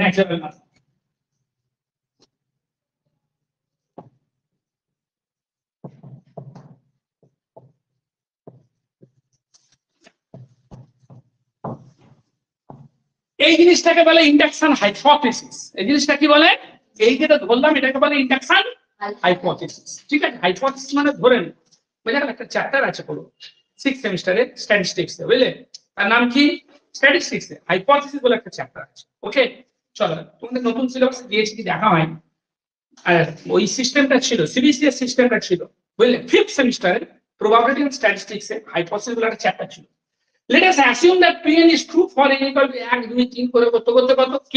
Speaker 1: natural number। এই জিনিসটাকে বলে ইন্ডাকশন হাইপোথিসিস। এই জিনিসটা কি বলে? এই যেটা ধরলাম এটাকে বলে ইন্ডাকশন হাইপোথিসিস। ঠিক আছে, হাইপোথিসিস মানে ধরে নে। বুঝলে, একটা চ্যাপ্টার আছে পুরো 6th সেমিস্টারে স্ট্যাটিস্টিক্স এ, বুঝলে? তার নাম কি? স্ট্যাটিস্টিক্স এ হাইপোথিসিস বলে একটা চ্যাপ্টার আছে। ওকে, চলো, তোমাদের নতুন সিলেবাস দিয়েছি কি দেখা হয়। আর ওই সিস্টেমটা ছিল, সিবিসি এর সিস্টেমটা ছিল, বুঝলে? 5th সেমিস্টারে প্রবাবিলিটি এন্ড স্ট্যাটিস্টিক্স এ হাইপোথিসিস বলে একটা চ্যাপ্টার ছিল। Let us assume that pn is true for n = 1, 2, 3 করে করতে করতে কত k,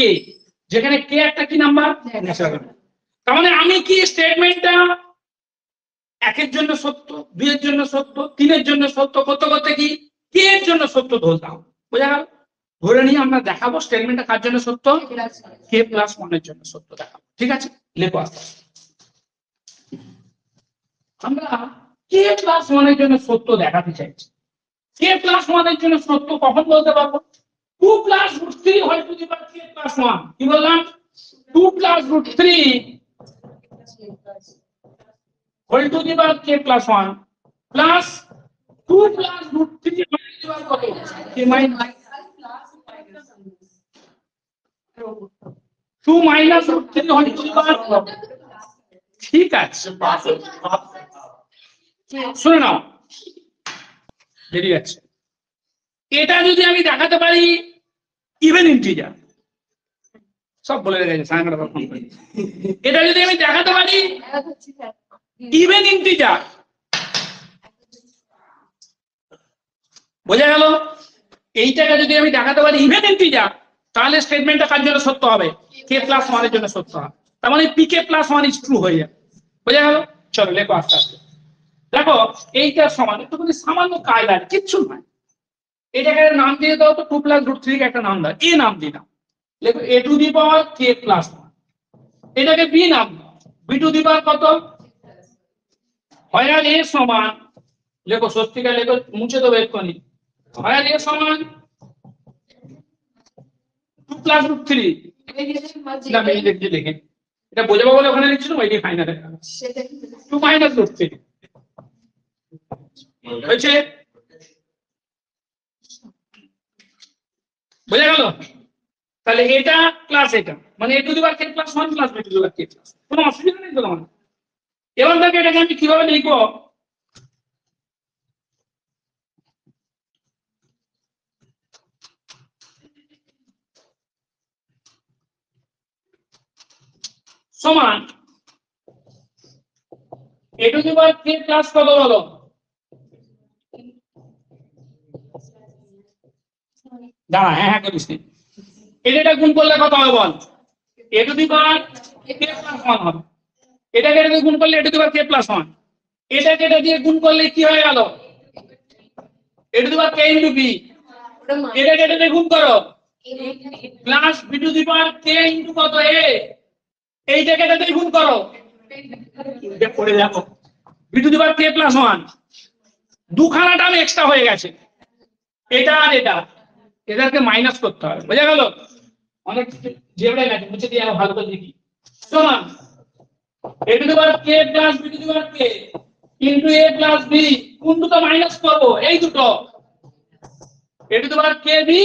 Speaker 1: যেখানে k একটা কি নাম্বার? Natural number. তার মানে আমি কি স্টেটমেন্টটা 1 এর জন্য সত্য, 2 এর জন্য সত্য, 3 এর জন্য সত্য করতে করতে কি k এর জন্য সত্য ধরলাম। বোঝা গেল? ধরে নিয়ে আমরা দেখাবো স্টেটমেন্টটা কার জন্য সত্য, কে প্লাস ওয়ান এর জন্য সত্য দেখাবো। ঠিক আছে, লেখো আস্তে আস্তে। আমরা কে প্লাস ওয়ান এর জন্য সত্য দেখাতে চাইছি। কে প্লাস ওয়ান এর জন্য সত্য কখন বলতে পারবো? 2 plus root 3 whole to the power K plus 1। কি বললাম? 2 plus root 3 whole to the power K plus 1 plus 2 plus root 3 whole to the power কত, K minus 2 minus root 3 whole to the power. ঠিক আছে, শুনে নাও, বেরিয়ে যাচ্ছে। এটা যদি আমি দেখাতে পারি ইভেন ইন্টিজার, সব বলে রেখেছে সাংঘাটা। এটা যদি আমি দেখাতে পারি ইভেন ইন্টিজার, বোঝা গেল? এইটাকে যদি আমি দেখাতে পারি ইভেন ইন্টিজার, তাহলে স্টেটমেন্টটা কার জন্য সত্য হবে, কে প্লাস ওয়ান এর জন্য সত্য হবে। তার মানে P k plus one is true হয়ে যাবে। বোঝা গেল? চলো লেখো আস্তে আস্তে। দেখো এইটার সমান একটুখানি সামান্য কায়দা, কিচ্ছু নয়। এটাকে নাম দিয়ে দাও তো, 2 প্লাস রুট 3 একটা নাম দাও, এ নাম দিলাম, লেখো এ to the power K plus 1। এটাকে বি নাম দাও, বি টু দি পাওয়ার কত, হয় আর এ সমান, লেখো স্বস্তিকা লেখো, মুছে দেবো এক্ষুনি, হয় আর এ সমান 2 প্লাস রুট 3। না এই দেখছি দেখে এটা বোঝাবো বলে ওখানে লিখছিল, ওইটি ফাইনালে 2 মাইনাস রুট 3 হয়েছে। বোঝা গেল? তাহলে এটা প্লাস এটা, মানে A to the power K plus 1 plus B to the power K plus, কোনো অসুবিধা নেই তো তোমার। এবার দেখো এটাকে আমি কিভাবে লিখবো। সমান A to the power k plus কত বলো, দাঁড়া, হ্যাঁ হ্যাঁ করিস নি। এটা গুণ করলে কত হবে বল, এ to the power K plus 1 হবে। এটাকে এটা দিয়ে গুণ করলে এ to the power K plus 1। এটাকে এটা দিয়ে গুণ করলে কি হয়ে গেল, A to the power K into B. এটাকে এটা দিয়ে গুণ করো, plus B to the power K into কত এ। এইটাকে এটা দিয়ে গুণ করো, এটা পড়ে যাবো, B to the power K plus 1। দুখানা টার্ম এক্সট্রা হয়ে গেছে, এটা আর এটা, এদেরকে মাইনাস করতে হবে। বোঝা গেল? অনেক জেবড়ে গেছে, মুছে দিয়ে আরো ভালো করে লিখি। সমান A to the power K plus B to the power K into A plus B, কোন দুটো মাইনাস করব, এই দুটো, এ to the power K B.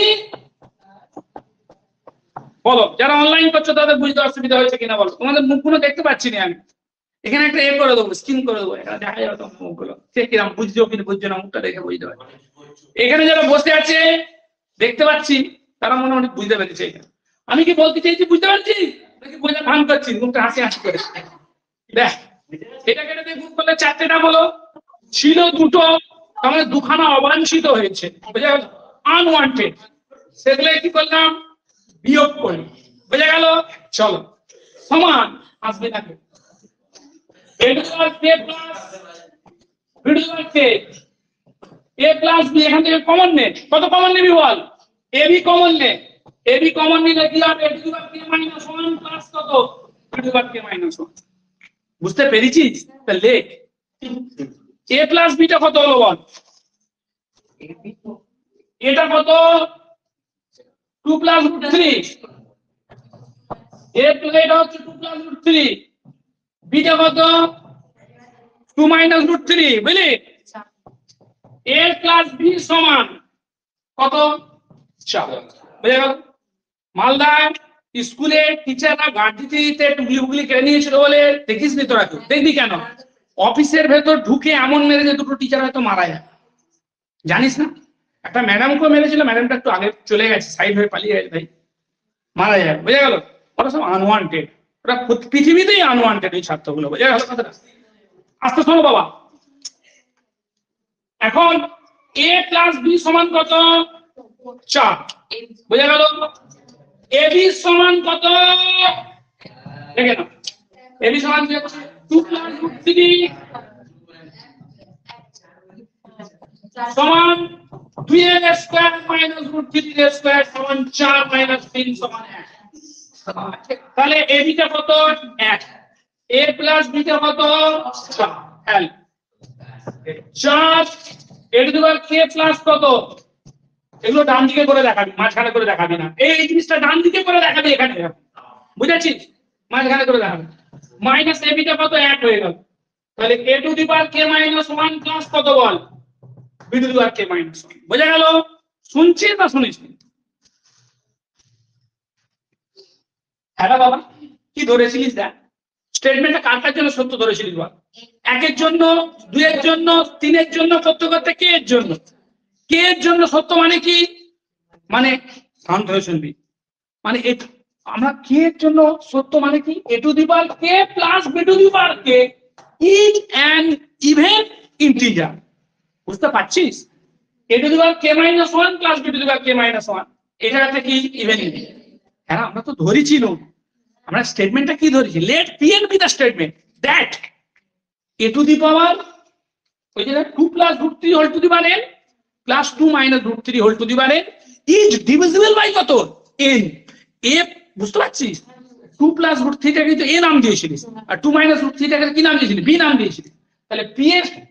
Speaker 1: বলো যারা অনলাইন করছো তাদের বুঝতে অসুবিধা হয়েছে কিনা বলো, তোমাদের মুখগুলো দেখতে পাচ্ছি না আমি। এখানে একটা এ করে দেবো, স্ক্রিন করে দেবো, এখানে দেখা যাবে তোমার মুখগুলো, সে কিরম বুঝছো কিনা বুঝছো না, মুখটা দেখে বুঝতে পারছি। এখানে যারা বসে আছে দেখতে পাচ্ছি, তারা মোটামুটি বুঝতে পেরেছে। আমি কি বলতে চাইছি বুঝতে পারছি নাকি বোঝা ভান করছি, মুখটা হাসি হাসি করে। দেখ এটাকে এটা দিয়ে গুণ করলে চারটেটা বলো, ছিল দুটো, তার মানে দুখানা অবাঞ্ছিত হয়েছে, বুঝা গেল, আনওয়ান্টেড, সেগুলো কি করলাম, বিয়োগ করি। বুঝা গেল? চলো সমান আসবে না K plus B to the power K, A plus B, এখান থেকে কমন নে, কত কমন নিবি বল, এ বি কমন নে, এ বি কমন নিলে কি হবে, A to the power K minus 1 plus কত, B to the power K minus 1। বুঝতে পেরেছিস? তাহলে এ প্লাস বিটা কত হলো বল, এটা কত 2 প্লাস রুট 3, এ প্লাস এটা হচ্ছে 2 প্লাস রুট 3, বিটা কত 2 মাইনাস রুট 3, বুঝলি? এ প্লাস বি সমান কত 4। বুঝা গেল? মালদা স্কুলে টিচাররা গাড়িতে টুকলি ফুগলি কেড়ে নিয়েছিল বলে দেখিস নি তোরা, কেউ দেখবি কেন, অফিসের ভেতর ঢুকে এমন মেরে যে দুটো টিচার হয়তো মারা যায়, জানিস না? একটা ম্যাডামকে মেরেছিল, ম্যাডামটা একটু আগে চলে গেছে, সাইড হয়ে পালিয়ে গেছে, ভাই মারা যায়। বোঝা গেল? ওরা সব আনওয়ান্টেড, ওরা পৃথিবীতেই আনওয়ান্টেড ওই ছাত্রগুলো। বোঝা গেল কথাটা? আস্তে শোনো বাবা, এখন এ প্লাস বি সমান কত 4। বোঝা গেল? এ বি সমান কত, দেখে নাও, এ বি সমান 2 প্লাস রুট 3 সমান 2 এর স্কয়ার মাইনাস রুট 3 এর স্কয়ার সমান 4 মাইনাস 3 সমান 1। তাহলে a বিটা কত 1, a প্লাস বিটা কত 4, হল 4 a two the power k plus কত, এগুলো ডান দিকে করে দেখাবি, মাঝখানে করে দেখাবি না, এই জিনিসটা ডান দিকে করে দেখাবি, এখানে বুঝেছিস, মাঝখানে করে দেখাবি। মাইনাস a বিটা কত 1 হয়ে গেল, তাহলে a two the power k minus 1 plus কত বল b two the power k minus 1। বোঝা গেল? শুনছিস না শুনিস? হ্যাঁ বাবা, কি ধরেছিলিস দেখ, স্টেটমেন্টটা কার কার জন্য সত্য ধরেছিলিস বল? 1 এর জন্য, 2 এর জন্য, 3 এর জন্য সত্য করতে, কে এর জন্য, কে এর জন্য সত্য মানে কি, মানে শান্ত হয়ে শুনবি, মানে আমরা কে এর জন্য সত্য মানে কি, a two the power k plus b two the power k is an even integer. বুঝতে পারছিস? a two the power k minus 1 plus b two the power k minus 1, এটা একটা কি ইভেন ইন্টিজার। হ্যাঁ আমরা তো ধরেছিলাম, আমরা স্টেটমেন্টটা কি ধরেছি, late p n be the statement that a to the power ওই যে 2 plus root 3 whole to the power n plus 2 minus root 3 whole to the power n is divisible by কত n। a বুঝতে পারছিস, 2 plus root 3 টাকে তো a নাম দিয়েছিলিস, আর 2 minus root 3 টাকে কি নাম দিয়েছিলিস, b নাম দিয়েছিলিস। তাহলে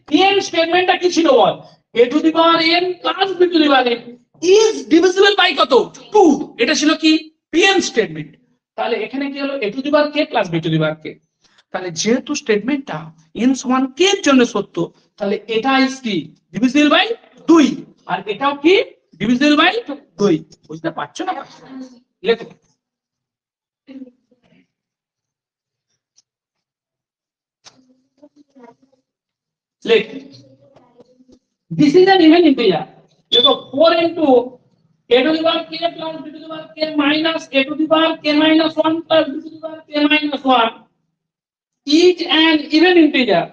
Speaker 1: pn স্টেটমেন্টটা কি ছিল বল, a to the power n plus b to the power n is divisible by কত 2, এটা ছিল কি pn স্টেটমেন্ট। তাহলে এখানে কি হলো, a to the power k plus b to the power k। তাহলে যেহেতু স্টেটমেন্টটা n সমান k এর জন্য সত্য, তাহলে এটা ইজ কি ডিভিজিবল বাই 2, আর এটাও কি ডিভিজিবল বাই 2। বুঝতে পারছো না? লেখো, লেখ, this is an even integer. দেখো 4 into a to the power k plus b to the power k minus a to the power k minus 1 plus b to the power k minus 1 is an even integer.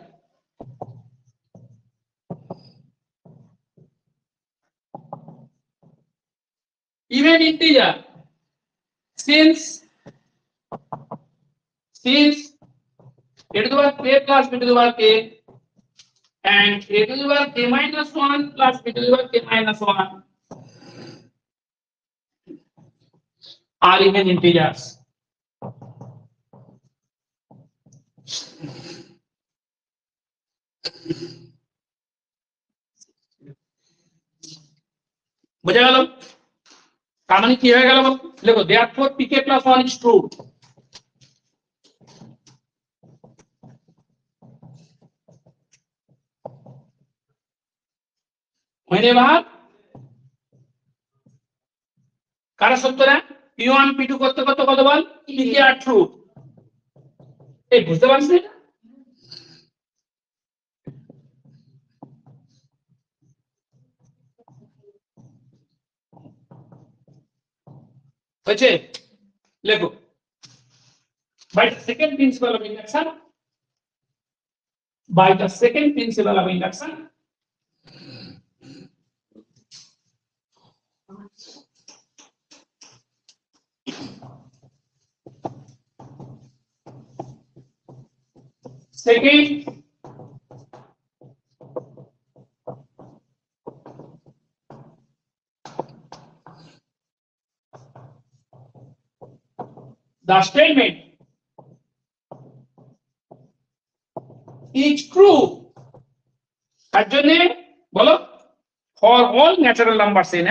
Speaker 1: Even integer since a to the power k plus b to the power k and a to the power k minus 1 plus b to the power k minus 1 are even integers. বুঝা গেল? তার মানে কি হয়ে গেল, দেখো therefore pk plus 1 is true। whenever কারা সত্য না, p1 p2 করতে করতে কত বল pk are true। এই বুঝতে পারছিস? হয়েছে? লেখো, by the second principle of induction, by the second principle of induction, second the statement is true তার জন্য বলো for all natural numbers in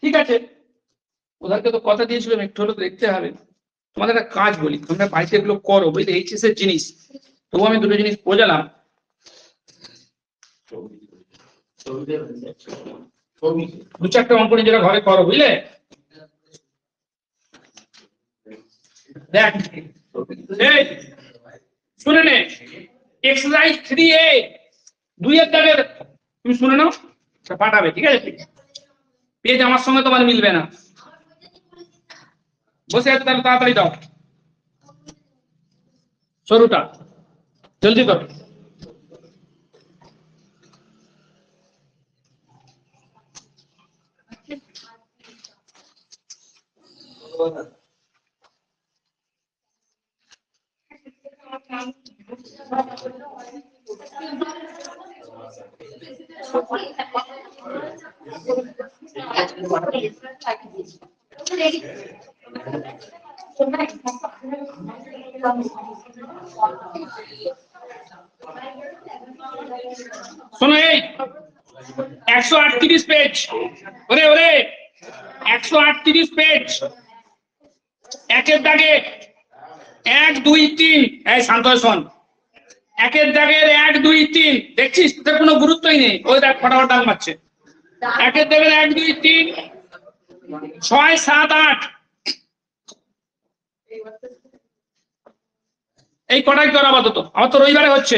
Speaker 1: ঠিক আছে। ওদেরকে তো কথা দিয়েছিলাম, একটু হলে দেখতে হবে। তোমাদের একটা কাজ বলি, তোমরা বাড়িতে এগুলো করো, বুঝলে এইচএস এর জিনিস, তবু আমি দুটো জিনিস বোঝালাম। দু চারটে অঙ্ক নিজেরা ঘরে করো, বুঝলে? দেখ শুনে নে, এক্সারসাইজ 3A 2 এর দাগের তুমি শুনে নাও, পাঠাবে, ঠিক আছে? পেজ আমার সঙ্গে তোমার মিলবে না, বসে আছে, তাহলে তাড়াতাড়ি দাও শুরুটা, জলদি করো। শোনো এই 138 পেজ, ওরে ওরে 138 পেজ, একের দাগে 1 2 3, এই শান্ত হয়ে শোন, একের দাগের 1 2 3 দেখছিস, তোর কোনো গুরুত্বই নেই, ওই দেখ ফটাফট দাগ মারছে। একের দাগের 1 2 3 6 7 8, এই কটাই কর আপাতত। আমার তো রবিবারে হচ্ছে,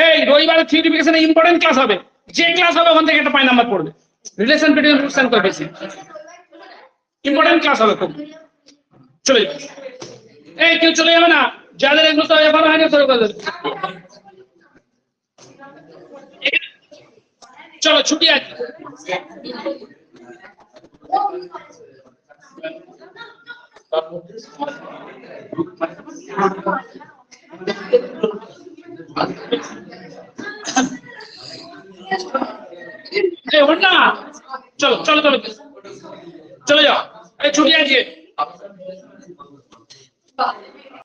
Speaker 1: এই রবিবারে থিওরিফিকেশনে ইম্পর্টেন্ট ক্লাস হবে, যে ক্লাস হবে ওখান থেকে একটা 5 নাম্বার পড়বে। Relation between roots and coefficient important class হবে খুব। চলে যাও, এই কেউ চলে যাবে না, যাদের এগুলো তো এবার হয়নি শুরু করে দেবে। চলো ছুটি আছে। ওঠ না, চলো চলো চলো চলে যাও, এই ছুটি আছে।